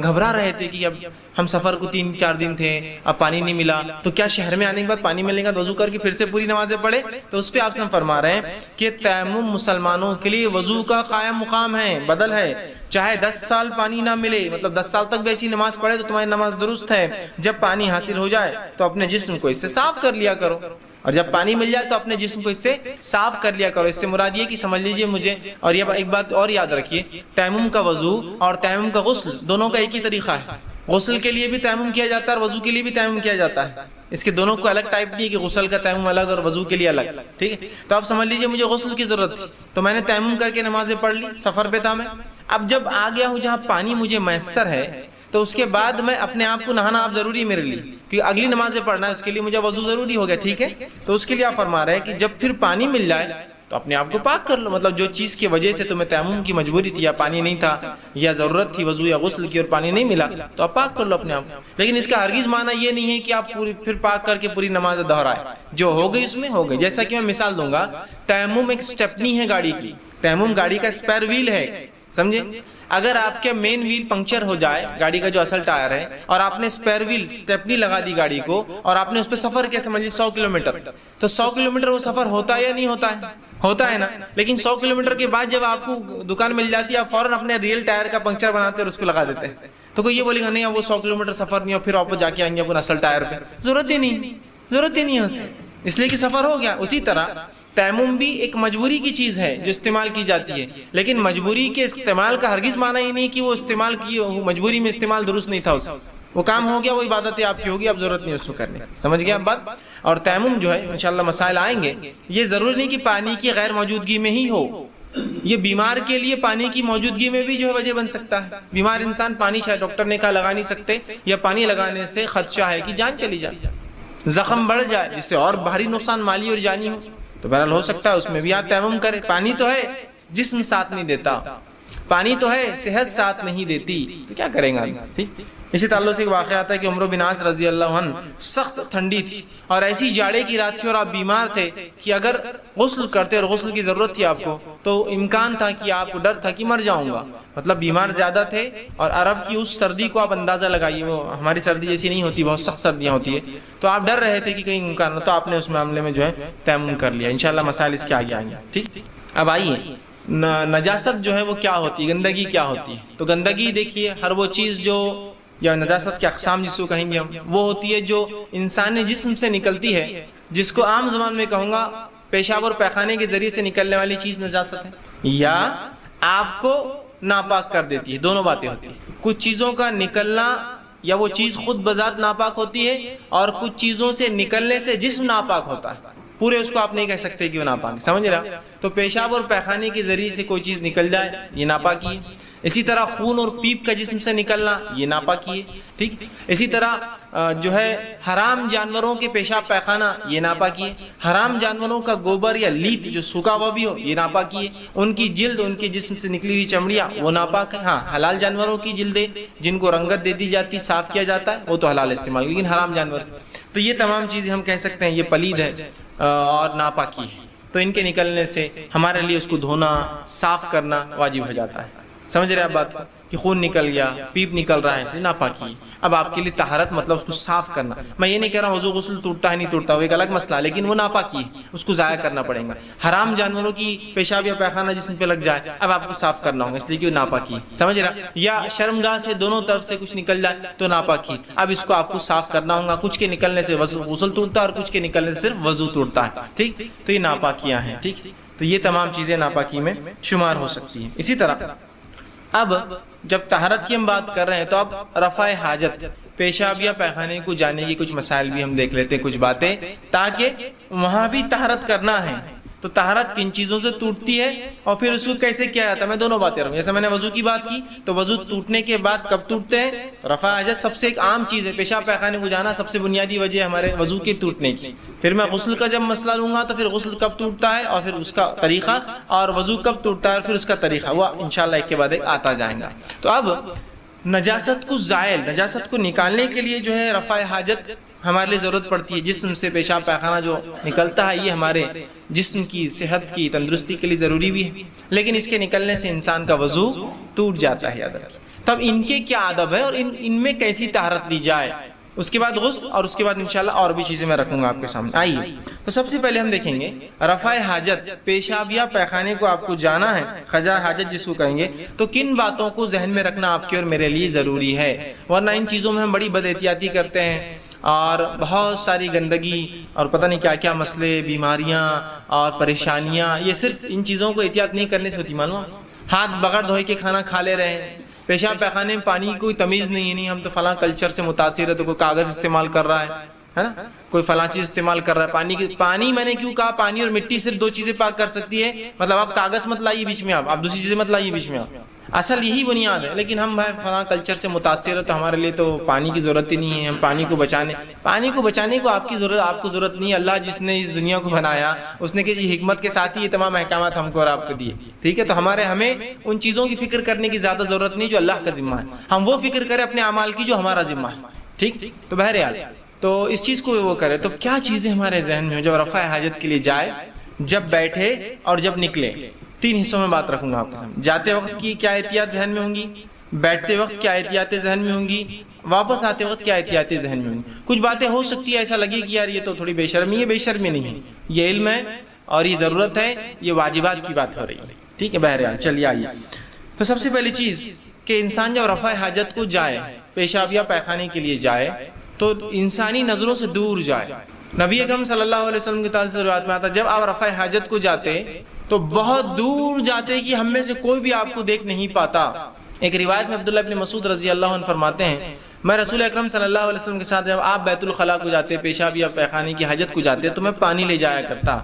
گھبرا رہے تھے کہ اب ہم سفر کو 3-4 دن تھے, اب پانی نہیں ملا, تو کیا شہر میں آنے کے بعد پانی ملنے کا وضو کر کے پھر سے پوری نمازیں پڑھے؟ تو اس پہ آپ سے فرما رہے ہیں کہ تیمم مسلمانوں کے لیے وضو کا قائم مقام ہے, بدل ہے. چاہے 10 سال پانی نہ ملے, مطلب 10 سال تک بھی ایسی نماز پڑھے تو تمہاری نماز درست ہے. جب پانی حاصل ہو جائے تو اپنے جسم کو اس سے صاف کر لیا کرو, اور جب پانی مل جائے تو اپنے جسم کو اس سے صاف کر لیا کرو. اس سے مراد یہ کہ سمجھ لیجئے مجھے, اور یہ ایک بات اور یاد رکھیے, تیمم کا وضو اور تیمم کا غسل دونوں کا ایک ہی طریقہ ہے. غسل کے لیے بھی تیمم کیا جاتا ہے اور وضو کے لیے بھی تیمم کیا جاتا ہے. اس کے دونوں کو الگ ٹائپ نہیں ہے کہ غسل کا تیمم الگ اور وضو کے لیے الگ. ٹھیک ہے, تو آپ سمجھ لیجئے مجھے غسل کی ضرورت تھی تو میں نے تیمم کر کے نمازیں پڑھ لی, سفر پہ تھا میں. اب جب آ گیا ہوں جہاں پانی مجھے میسر ہے, تو اس کے بعد میں اپنے آپ کو نہانا آپ ضروری میرے لیے, کیونکہ اگلی نمازیں پڑھنا ہے, اس کے لیے مجھے وضو ضروری ہو گیا. ٹھیک ہے, تو اس کے لیے آپ فرما رہے ہیں کہ جب پھر پانی مل جائے تو اپنے آپ کو پاک کر لو. مطلب جو چیز کی وجہ سے تمہیں تیمم کی مجبوری تھی, یا پانی نہیں تھا, یا ضرورت تھی وضو یا غسل کی اور پانی نہیں ملا, تو آپ پاک کر لو اپنے آپ. لیکن اس کا ہرگز معنی یہ نہیں ہے کہ آپ پھر پاک کر کے پوری نماز دہرائے. جو ہو گئی اس میں ہو گئی. جیسا کہ میں مثال دوں گا, تیمم ایک اسٹیپنی ہے گاڑی کی, تیمم گاڑی کا اسپیئر ویل ہے, سمجھے. اگر آپ کے مین ویل پنکچر ہو جائے, گاڑی کا جو اصل ٹائر ہے, اور آپ نے اسپیئر ویل اسٹیپنی لگا دی گاڑی کو, اور آپ نے اس پہ سفر کیا, سمجھیے 100 کلومیٹر, تو 100 کلومیٹر وہ سفر ہوتا ہے یا نہیں ہوتا ہے؟ ہوتا ہے نا. لیکن 100 کلومیٹر کے بعد جب آپ کو دکان مل جاتی ہے, آپ فوراً اپنے ریل ٹائر کا پنکچر بناتے اور اس پہ لگا دیتے ہیں. تو کوئی یہ بولے گا نہیں اب وہ 100 کلومیٹر سفر نہیں, اور پھر آپ جا کے آئیں گے اپنا اصل ٹائر پہ, ضرورت ہی نہیں ہے اسے, اس لیے کہ سفر ہو گیا. اسی طرح تیمم بھی ایک مجبوری کی چیز ہے جو استعمال کی جاتی ہے, لیکن مجبوری کے استعمال کا ہرگز معنی ہی نہیں کہ وہ استعمال کی مجبوری میں استعمال درست نہیں تھا, اس وہ کام ہو گیا, وہ عبادت آپ کی ہوگی, اب ضرورت نہیں اس کو کرنے. سمجھ گئے آپ بات؟ اور تیمم جو ہے انشاءاللہ مسائل آئیں گے, یہ ضروری نہیں کہ پانی کی غیر موجودگی میں ہی ہو, یہ بیمار کے لیے پانی کی موجودگی میں بھی جو ہے وجہ بن سکتا ہے. بیمار انسان پانی شاید ڈاکٹر نے کہا لگا نہیں سکتے, یا پانی لگانے سے خدشہ ہے کہ جان چلی جائے, زخم بڑھ جائے, جس سے اور بھاری نقصان مالی اور جانی ہو, تو بہرحال ہو سکتا ہے اس میں بھی آپ تیمم کریں. پانی تو ہے, جسم ساتھ نہیں دیتا, پانی تو ہے, صحت ساتھ نہیں دیتی, تو کیا کریں گا. ٹھیک, اسی تعلق سے ایک واقعہ آتا ہے کہ عمرو بن عاص رضی اللہ عنہ, سخت ٹھنڈی تھی اور ایسی جاڑے کی رات تھی اور آپ بیمار تھے کہ اگر غسل کرتے اور غسل کی ضرورت تھی آپ کو, تو امکان تھا کہ آپ کو ڈر تھا کہ مر جاؤں گا. مطلب بیمار زیادہ تھے, اور عرب کی اس سردی کو آپ اندازہ لگائیے, وہ ہماری سردی جیسی نہیں ہوتی, بہت سخت سردیاں ہوتی ہے, تو آپ ڈر رہے تھے کہ کہیں امکان نہ, تو آپ نے اس معاملے میں جو ہے تیمم کر لیا. انشاءاللہ مسائل اس کے آگے آئیں گے. ٹھیک, اب آئیے نجاست جو ہے وہ کیا ہوتی ہے, گندگی کیا ہوتی ہے. تو گندگی دیکھیے, ہر وہ چیز جو, یا نجاست کے اقسام جس کو کہیں گے ہم, وہ ہوتی ہے جو انسانی جسم سے نکلتی ہے, جس کو عام زبان میں کہوں گا پیشاب اور پیخانے کے ذریعے سے نکلنے والی چیز نجاست ہے. یا آپ کو ناپاک کر دیتی ہے. دونوں باتیں ہوتی ہیں. کچھ چیزوں کا نکلنا یا وہ چیز خود بذات ناپاک ہوتی ہے، اور کچھ چیزوں سے نکلنے سے جسم ناپاک ہوتا ہے. پورے اس کو آپ نہیں کہہ سکتے کہ وہ ناپاک ہے. سمجھ رہا؟ تو پیشاب اور پیخانے کے ذریعے سے کوئی چیز نکل جائے یہ ناپاکی ہے. اسی طرح خون اور پیپ کا جسم سے نکلنا یہ ناپاکی ہے. ٹھیک. اسی طرح جو ہے حرام جانوروں کے پیشاب پیخانہ یہ ناپاکی ہے. حرام جانوروں کا گوبر یا لیت جو سوکھا ہوا بھی ہو یہ ناپاکی ہے. ان کی جلد، ان کے جسم سے نکلی ہوئی چمڑیاں وہ ناپاک ہے. ہاں حلال جانوروں کی جلدیں جن کو رنگت دے دی جاتی، صاف کیا جاتا ہے، وہ تو حلال استعمال. لیکن حرام جانور تو یہ تمام چیزیں ہم کہہ سکتے ہیں یہ پلید ہے اور ناپاکی ہے. تو ان کے نکلنے سے ہمارے لیے اس کو دھونا، صاف کرنا واجب ہو جاتا ہے. سمجھ رہے آپ بات کو کہ خون نکل گیا، پیپ نکل رہا ہے تو ناپاکی. اب آپ کے لیے طہارت مطلب اس کو صاف کرنا. میں یہ نہیں کہہ رہا وضو غسل ٹوٹتا ہے نہیں ٹوٹتا، وہ ایک الگ مسئلہ ہے، لیکن وہ ناپاکی ہے، اس کو ضائع کرنا پڑے گا. حرام جانوروں کی پیشاب یا پیخانہ جسم پہ لگ جائے اب آپ کو صاف کرنا ہوگا، اس لیے کہ وہ ناپاکی ہے. سمجھ رہا؟ یا شرمگاہ سے دونوں طرف سے کچھ نکل جائے تو ناپاکی. اب اس کو آپ کو صاف کرنا ہوگا. کچھ کے نکلنے سے غسل ٹوٹتا ہے اور کچھ کے نکلنے سے صرف وضو ٹوٹتا ہے. ٹھیک. تو یہ ناپاکیاں ہیں. ٹھیک. تو یہ تمام چیزیں ناپاکی میں شمار ہو سکتی ہیں. اسی طرح اب جب طہارت کی ہم بات کر رہے ہیں تو اب رفع حاجت، پیشاب یا پیخانے کو جانے کی کچھ مسائل بھی ہم دیکھ لیتے ہیں، کچھ باتیں، تاکہ وہاں بھی طہارت کرنا ہے. تو طہارت کن چیزوں سے ٹوٹتی ہے اور پھر اس کو کیسے کیا جاتا ہے. میں دونوں باتیں رہوں. جیسے میں نے وضو کی بات کی تو وضو ٹوٹنے کے بعد کب ٹوٹتے ہیں؟ رفع حاجت سب سے ایک عام چیز ہے. پیشاب پیخانے کو جانا سب سے بنیادی وجہ ہے ہمارے وضو کے ٹوٹنے کی. پھر میں غسل کا جب مسئلہ لوں گا تو پھر غسل کب ٹوٹتا ہے اور پھر اس کا طریقہ، اور وضو کب ٹوٹتا ہے اور پھر اس کا طریقہ، وہ انشاءاللہ ایک کے بعد ایک آتا جائے گا. تو اب نجاست کو زائل، نجاست کو نکالنے کے لیے جو ہے رفع حاجت ہمارے لیے ضرورت پڑتی ہے. جسم سے پیشاب پیخانہ جو نکلتا ہے یہ ہمارے جسم کی صحت کی تندرستی کے لیے ضروری بھی ہے، لیکن اس کے نکلنے سے انسان کا وضو ٹوٹ جاتا ہے. تب ان کے کیا ادب ہے اور ان میں کیسی طہارت لی جائے، اس کے بعد غسل، اور اس کے بعد انشاءاللہ اور بھی چیزیں میں رکھوں گا آپ کے سامنے. آئیے تو سب سے پہلے ہم دیکھیں گے رفع حاجت، پیشاب یا پیخانے کو آپ کو جانا ہے، قضاء حاجت جس کو کہیں گے، تو کن باتوں کو ذہن میں رکھنا آپ کے اور میرے لیے ضروری ہے. ورنہ ان چیزوں میں ہم بڑی بد احتیاطی کرتے ہیں اور بہت ساری گندگی اور پتہ نہیں کیا کیا مسئلے، بیماریاں اور پریشانیاں یہ صرف ان چیزوں کو احتیاط نہیں کرنے سے ہوتی. معلوم، ہاتھ بغیر دھوئے کے کھانا کھا لے رہے ہیں، پیشاب پیخانے میں پانی کی کوئی تمیز نہیں ہے، نہیں ہم تو فلاں کلچر سے متاثر ہے تو کوئی کاغذ استعمال کر رہا ہے نا، کوئی فلاں چیز استعمال کر رہا ہے. پانی میں نے کیوں کہا پانی اور مٹی صرف دو چیزیں پاک کر سکتی ہے. مطلب آپ کاغذ مت لائیے بیچ میں، آپ دوسری چیزیں مت لائیے بیچ میں، اصل یہی بنیاد ہے. لیکن ہم بھائی فلاں کلچر سے متاثر ہے تو ہمارے لیے تو پانی کی ضرورت ہی نہیں ہے. ہم پانی کو بچانے کو آپ کو ضرورت نہیں ہے. اللہ جس نے اس دنیا کو بنایا اس نے کسی حکمت کے ساتھ ہی یہ تمام احکامات ہم کو اور آپ کو دیے. ٹھیک ہے. تو ہمیں ان چیزوں کی فکر کرنے کی زیادہ ضرورت نہیں جو اللہ کا ذمہ ہے. ہم وہ فکر کریں اپنے اعمال کی جو ہمارا ذمہ ہے. ٹھیک. تو بہرحال تو اس چیز کو وہ کرے. تو کیا چیزیں ہمارے ذہن میں ہو جب رفع حاجت کے لیے جائے، جب بیٹھے اور جب نکلے. 3 حصوں میں بات رکھوں گا آپ کے سامنے. جاتے وقت کی کیا احتیاط ذہن میں ہوں گی، بیٹھتے وقت کیا احتیاطیں ذہن میں ہوں گی، واپس آتے وقت کیا احتیاطیں ذہن میں ہوں گی. کچھ باتیں ہو سکتی ہے ایسا لگے کہ یار یہ تو تھوڑی بے شرمی ہے، بے شرمی نہیں ہے، یہ علم ہے اور یہ ضرورت ہے، یہ واجبات کی بات ہو رہی ہے. ٹھیک ہے. بہرحال چلیے آئیے. تو سب سے پہلی چیز کہ انسان جب رفع حاجت کو جائے، پیشاب یا پیخانے کے لیے جائے، تو انسانی نظروں سے دور جائے. نبی اکرم صلی اللہ علیہ وسلم کی تعریف سے روایت میں آتا جب آپ رفع حاجت کو جاتے تو بہت دور جاتے کہ ہم میں سے کوئی بھی آپ کو دیکھ نہیں پاتا. ایک روایت میں عبداللہ ابن مسعود رضی اللہ عنہ فرماتے ہیں میں رسول اکرم صلی اللہ علیہ وسلم کے ساتھ جب آپ بیت الخلاء کو جاتے، پیشاب یا پیخانے کی حاجت کو جاتے تو میں پانی لے جایا کرتا.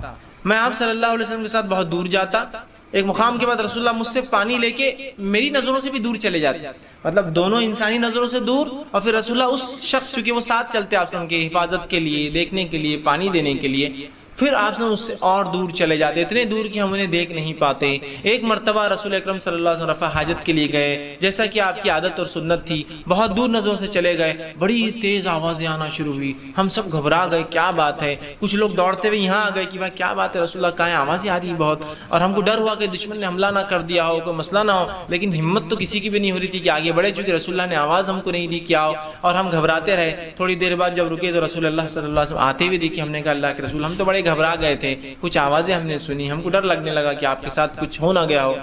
میں آپ صلی اللہ علیہ وسلم کے ساتھ بہت دور جاتا. ایک مقام کے بعد رسول اللہ مجھ سے پانی لے کے میری نظروں سے بھی دور چلے جاتے. مطلب دونوں انسانی نظروں سے دور، اور پھر رسول اللہ اس شخص چونکہ وہ ساتھ چلتے آپ سے کی حفاظت کے لیے، دیکھنے کے لیے، پانی دینے کے لیے، پھر آپ سے اس سے اور دور چلے جاتے، اتنے دور کہ ہم انہیں دیکھ نہیں پاتے. ایک مرتبہ رسول اکرم صلی اللہ علیہ وسلم رفع حاجت کے لیے گئے، جیسا کہ آپ کی عادت اور سنت تھی، بہت دور نظروں سے چلے گئے، بڑی تیز آوازیں آنا شروع ہوئی. ہم سب گھبرا گئے، کیا بات ہے. کچھ لوگ دوڑتے ہوئے یہاں آ گئے کہ بھائی کیا بات ہے رسول اللہ، کہاں آوازیں آ رہی بہت. اور ہم کو ڈر ہوا کہ دشمن نے حملہ نہ کر دیا ہو، کوئی مسئلہ نہ ہو. لیکن ہمت تو کسی کی بھی نہیں ہو رہی تھی کہ آگے بڑھے، چونکہ رسول اللہ نے آواز ہم کو نہیں دی کیا ہو. اور ہم گھبراتے رہے. تھوڑی دیر بعد جب رکے تو رسول اللہ صلی اللہ علیہ وسلم آتے ہوئے دیکھے. ہم نے کہا اللہ کے رسول ہم تو بڑے گھبرا گئے تھے، کچھ آوازیں ہم نے سنی، ہم کو ڈر لگنے لگا کہ آپ کے ساتھ کچھ ہو نہ گیا ہو.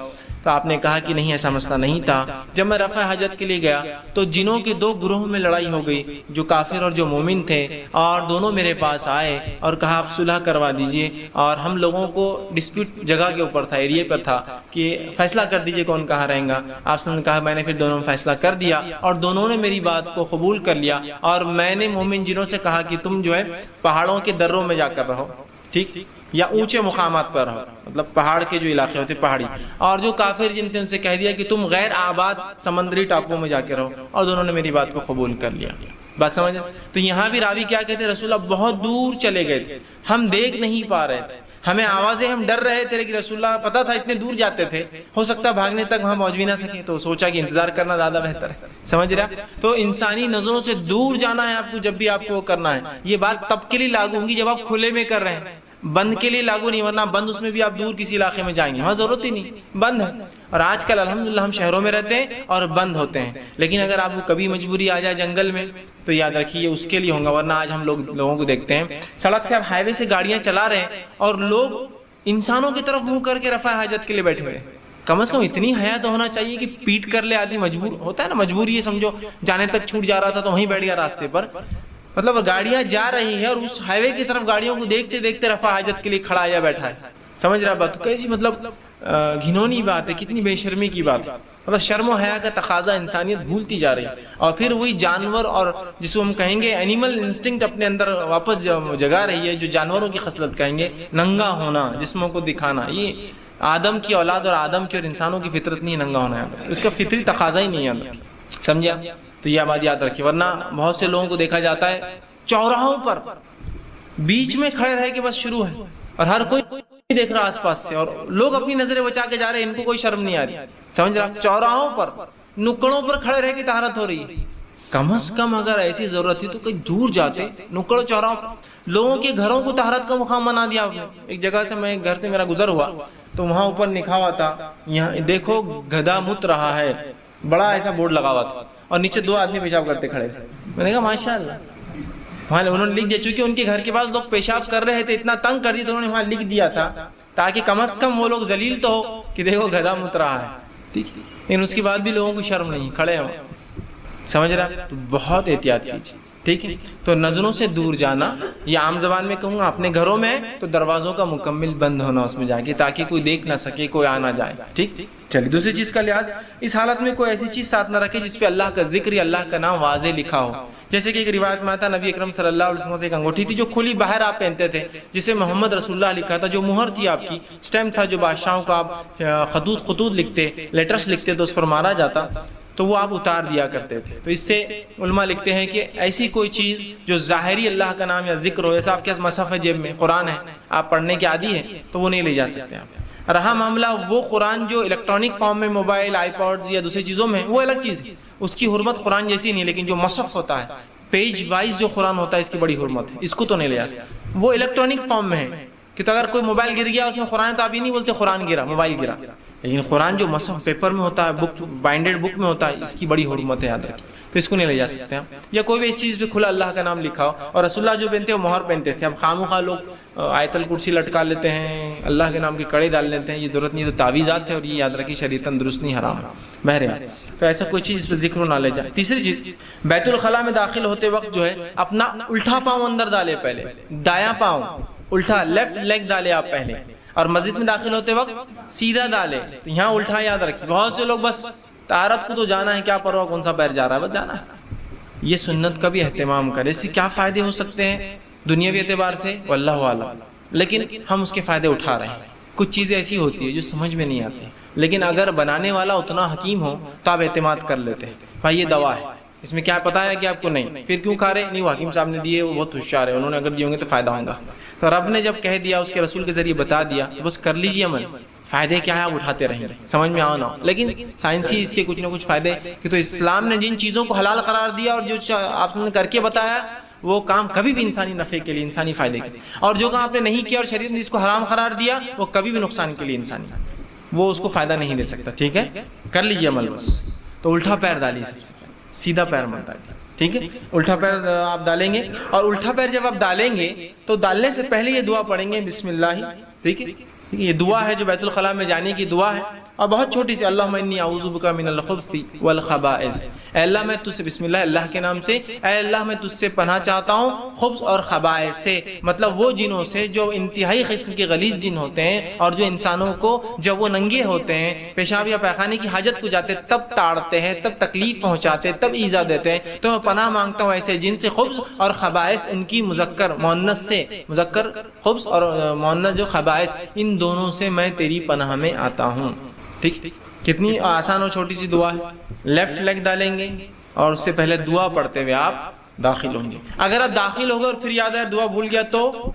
تو آپ نے کہا کہ نہیں ایسا مسئلہ نہیں تھا. جب میں رفع حاجت کے لیے گیا تو جنوں کے دو گروہوں میں لڑائی ہو گئی, جو کافر اور جو مومن تھے, اور دونوں میرے پاس آئے اور کہا آپ صلح کروا دیجئے, اور ہم لوگوں کو ڈسپیوٹ جگہ کے اوپر تھا, ایریے پر تھا کہ فیصلہ کر دیجئے کون کہاں رہیں گا. آپ نے کہا میں نے پھر دونوں میں فیصلہ کر دیا اور دونوں نے میری بات کو قبول کر لیا, اور میں نے مومن جنوں سے کہا کہ تم جو ہے پہاڑوں کے دروں میں جا کر رہو, ٹھیک, یا اونچے مقامات پر رہو, مطلب پہاڑ کے جو علاقے ہوتے پہاڑی, اور جو کافر جن تھے ان سے کہہ دیا کہ تم غیر آباد سمندری ٹاپوؤں میں جا کے رہو, اور دونوں نے میری بات کو قبول کر لیا. بات سمجھ؟ تو یہاں بھی راوی کیا کہتے ہیں, رسول اللہ بہت دور چلے گئے تھے, ہم دیکھ نہیں پا رہے تھے, ہمیں آوازیں, ہم ڈر رہے تھے, لیکن رسول اللہ پتا تھا اتنے دور جاتے تھے, ہو سکتا ہے بھاگنے تک وہاں پہنچ بھی نہ سکے, تو سوچا کہ انتظار کرنا زیادہ بہتر ہے. سمجھ رہا؟ تو انسانی نظروں سے دور جانا ہے آپ کو, جب بھی آپ کو وہ کرنا ہے. یہ بات تب کے لیے لاگو ہوگی جب آپ کھلے میں کر رہے ہیں, بند کے لیے لاگو نہیں, ورنہ بند اس میں بھی آپ دور کسی علاقے میں جائیں گے, وہاں ضرورت ہی نہیں, بند ہے. اور آج کل الحمدللہ ہم شہروں میں رہتے ہیں اور بند ہوتے ہیں, لیکن اگر آپ کو کبھی مجبوری آ جائے جنگل میں تو یاد رکھیے اس کے لیے ہوگا. ورنہ آج ہم لوگوں کو دیکھتے ہیں سڑک سے, آپ ہائی وے سے گاڑیاں چلا رہے ہیں اور لوگ انسانوں کی طرف منہ کر کے رفع حاجت کے لیے بیٹھے ہوئے. کم از کم اتنی حیا تو ہونا چاہیے کہ پیٹ کر لے آدمی, مجبور ہوتا ہے نا, مجبوری یہ سمجھو جانے تک چھوٹ جا رہا تھا تو وہیں بیٹھ گیا راستے پر, مطلب گاڑیاں جا رہی ہیں اور اس ہائی وے کی طرف گاڑیوں کو دیکھتے دیکھتے رفع حاجت کے لیے کھڑا یا بیٹھا ہے. سمجھ رہا بات؟ کیسی مطلب گھنونی بات ہے, کتنی بے شرمی کی بات ہے. مطلب شرم و حیا کا تقاضا انسانیت بھولتی جا رہی ہے, اور پھر وہی جانور اور جس کو ہم کہیں گے اینیمل انسٹنکٹ اپنے اندر واپس جگا رہی ہے, جو جانوروں کی خصلت کہیں گے, ننگا ہونا, جسموں کو دکھانا. یہ آدم کی اولاد اور آدم کی اور انسانوں کی فطرت نہیں ہے ننگا ہونا, اس کا فطری تقاضا ہی نہیں ہے. سمجھا؟ تو یہ بات یاد رکھیے. ورنہ بہت سے لوگوں کو دیکھا جاتا ہے چوراہوں پر بیچ میں کھڑے رہے کہ بس شروع ہے, اور ہر کوئی دیکھ رہا آس پاس سے, اور لوگ اپنی نظریں بچا کے جا رہے ہیں, ان کو کوئی شرم نہیں آ رہی. سمجھ رہا؟ چوراہوں پر نکڑوں پر کھڑے رہ کے طہارت ہو رہی ہے. کم از کم اگر ایسی ضرورت تھی تو کہیں دور جاتے, نکڑ چوراہوں پر لوگوں کے گھروں کو طہارت کا مقام بنا دیا آپ نے. ایک جگہ سے میں گھر سے میرا گزر ہوا تو وہاں اوپر لکھا ہوا تھا, یہاں دیکھو گدھا مت رہا ہے, بڑا ایسا بورڈ لگا ہوا تھا, اور نیچے دو آدمی پیشاب کرتے کھڑے تھے. میں نے کہا ماشاء اللہ, وہاں انہوں نے لکھ دیا, چونکہ ان کے گھر کے پاس لوگ پیشاب کر رہے تھے, اتنا تنگ کر دیا تو انہوں نے وہاں لکھ دیا تھا تاکہ کم از کم وہ لوگ ذلیل تو ہو کہ دیکھو گدھا مت رہا ہے. ٹھیک, لیکن اس کے بعد بھی لوگوں کو شرم نہیں, کھڑے ہیں. سمجھ رہا؟ تو بہت احتیاط کیجیے. ٹھیک ہے, تو نظروں سے دور جانا, یہ عام زبان میں کہوں گا, اپنے گھروں میں تو دروازوں کا مکمل بند ہونا اس میں جا کے, تاکہ کوئی دیکھ نہ سکے, کوئی آ نہ جائے. ٹھیک, چلیے. دوسری چیز کا لحاظ, اس حالت میں کوئی ایسی چیز ساتھ نہ رکھے جس پہ اللہ کا ذکر یا اللہ کا نام واضح لکھا ہو. جیسے کہ ایک روایت میں آتا, نبی اکرم صلی اللہ علیہ وسلم سے ایک انگوٹھی تھی جو کھلی باہر آپ پہنتے تھے, جسے محمد رسول اللہ لکھا تھا, جو مہر تھی آپ کی, سٹیمپ تھا, جو بادشاہوں کا آپ خطوط لکھتے, لیٹرز لکھتے تو اس پر مارا جاتا, تو وہ آپ اتار دیا کرتے تھے. تو اس سے علماء لکھتے ہیں کہ ایسی کوئی چیز جو ظاہری اللہ کا نام یا ذکر ہو, جیسا آپ کے پاس مصحف ہے جیب میں, قرآن ہے, آپ پڑھنے کے عادی ہیں, تو وہ نہیں لے جا سکتے آپ. رہا معاملہ وہ قرآن جو الیکٹرانک فارم میں موبائل, آئی پاڈ یا دوسری چیزوں میں, وہ الگ چیز ہے, اس کی حرمت قرآن جیسی نہیں. لیکن جو مصحف ہوتا ہے, پیج وائز جو قرآن ہوتا ہے, اس کی بڑی حرمت ہے, اس کو تو نہیں لے جا سکتے. وہ الیکٹرانک فارم میں ہے, کہ تو اگر کوئی موبائل گر گیا اس میں قرآن, تو آپ یہ نہیں بولتے قرآن گرا, موبائل گرا. لیکن قرآن جو مصحف پیپر میں ہوتا ہے, بک بائنڈیڈ بک میں ہوتا ہے, اس کی بڑی حرمت ہے, یاد رکھیں. تو اس کو نہیں لے جا سکتے ہیں. یا کوئی بھی اس چیز پہ کھلا اللہ کا نام لکھا ہو, اور رسول اللہ جو پہنتے ہیں وہ مہر پہنتے تھے. اب خامخواہ لوگ آیت الکرسی لٹکا لیتے ہیں, اللہ کے نام کے کڑے ڈال لیتے ہیں, یہ ضرورت نہیں. تو تعویذات ہے, اور یہ یاد رکھیں شریعتاً درست نہیں, حرام ہے. بہرحال تو ایسا کوئی چیز اس پہ ذکر نہ لے جائے. تیسری چیز, بیت الخلاء میں داخل ہوتے وقت جو ہے اپنا الٹا پاؤں اندر ڈالے, پہلے دایاں پاؤں الٹا, لیفٹ لیگ ڈالے آپ پہلے, اور مسجد میں داخل ہوتے وقت سیدھا ڈالے. تو یہاں الٹا یاد رکھیے. بہت سے لوگ بس طہارت کو تو جانا ہے, کیا پرواہ کون سا پیر جا رہا ہے, بس جانا ہے. یہ سنت کا بھی اہتمام کرے. اس سے کیا فائدے ہو سکتے ہیں دنیاوی اعتبار سے, واللہ اعلم, لیکن ہم اس کے فائدے اٹھا رہے ہیں. کچھ چیزیں ایسی ہوتی ہیں جو سمجھ میں نہیں آتی, لیکن اگر بنانے والا اتنا حکیم ہو تو آپ اعتماد کر لیتے ہیں, بھائی یہ دوا ہے, اس میں کیا پتا ہے کہ آپ کو نہیں, پھر کیوں کھا رہے نہیں, وہ حکیم صاحب نے دیے, وہ بہت ہوشیار ہے, انہوں نے اگر دیے ہوں گے تو فائدہ ہوگا. تو رب نے جب کہہ دیا, اس کے رسول کے ذریعے بتا دیا, تو بس کر لیجیے عمل. فائدے کیا ہے آپ اٹھاتے رہیں گے, سمجھ میں آؤ نہ ہو. لیکن سائنسی اس کے کچھ نہ کچھ فائدے, کہ تو اسلام نے جن چیزوں کو حلال قرار دیا اور جو آپ نے کر کے بتایا, وہ کام کبھی بھی انسانی نفع کے لیے, انسانی فائدے کے لیے, اور جو کام آپ نے نہیں کیا اور شریعت نے جس کو حرام قرار دیا, وہ کبھی بھی نقصان کے لیے انسانی, وہ اس کو فائدہ نہیں دے سکتا. ٹھیک ہے, کر لیجیے عمل بس. تو الٹا پیر ڈالیے, سب سے سیدھا پیر مت ڈالیے. ٹھیک ہے, الٹا پیر آپ ڈالیں گے, اور الٹا پیر جب آپ ڈالیں گے تو ڈالنے سے پہلے یہ دعا پڑھیں گے, بسم اللہ. ٹھیک ہے, یہ دعا ہے جو بیت الخلاء میں جانے کی دعا ہے, اور بہت چھوٹی سی اللہم انی اعوذ بک من الخبث والخبائث، اے اللہ میں تجھ سے، بسم اللہ اللہ کے نام سے، اے اللہ میں تجھ سے پناہ چاہتا ہوں خبث اور خبائث سے، مطلب وہ جنوں سے جو انتہائی قسم کے غلیظ جن ہوتے ہیں اور جو انسانوں کو جب وہ ننگے ہوتے ہیں پیشاب یا پیخانے کی حاجت کو جاتے تب تاڑتے ہیں، تب تکلیف پہنچاتے، تب ایذا دیتے ہیں، تو میں پناہ مانگتا ہوں ایسے جن سے، خبث اور خبائث ان کی مذکر مؤنث سے، مذکر خبث اور مؤنث جو خبائث، ان دونوں سے میں تیری پناہ میں آتا ہوں۔ ٹھیک، کتنی آسان اور چھوٹی سی دعا ہے۔ لیفٹ لیگ ڈالیں گے اور اس سے پہلے دعا پڑھتے ہوئے آپ داخل ہوں گے۔ اگر آپ داخل ہو گئے اور پھر یاد ہے دعا بھول گیا تو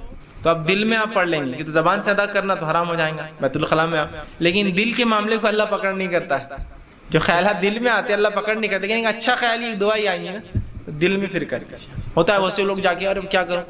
اب دل میں آپ پڑھ لیں گے، تو زبان سے ادا کرنا تو حرام ہو جائیں گا بیت الخلاء میں آپ، لیکن دل کے معاملے کو اللہ پکڑ نہیں کرتا ہے۔ جو خیالات دل میں آتے ہیں اللہ پکڑ نہیں کرتے، لیکن اچھا خیال ہی دعا ہی آئی ہے نا، دل میں پھر کر کے ہوتا ہے۔ ویسے لوگ جا کے اور کیا کرو،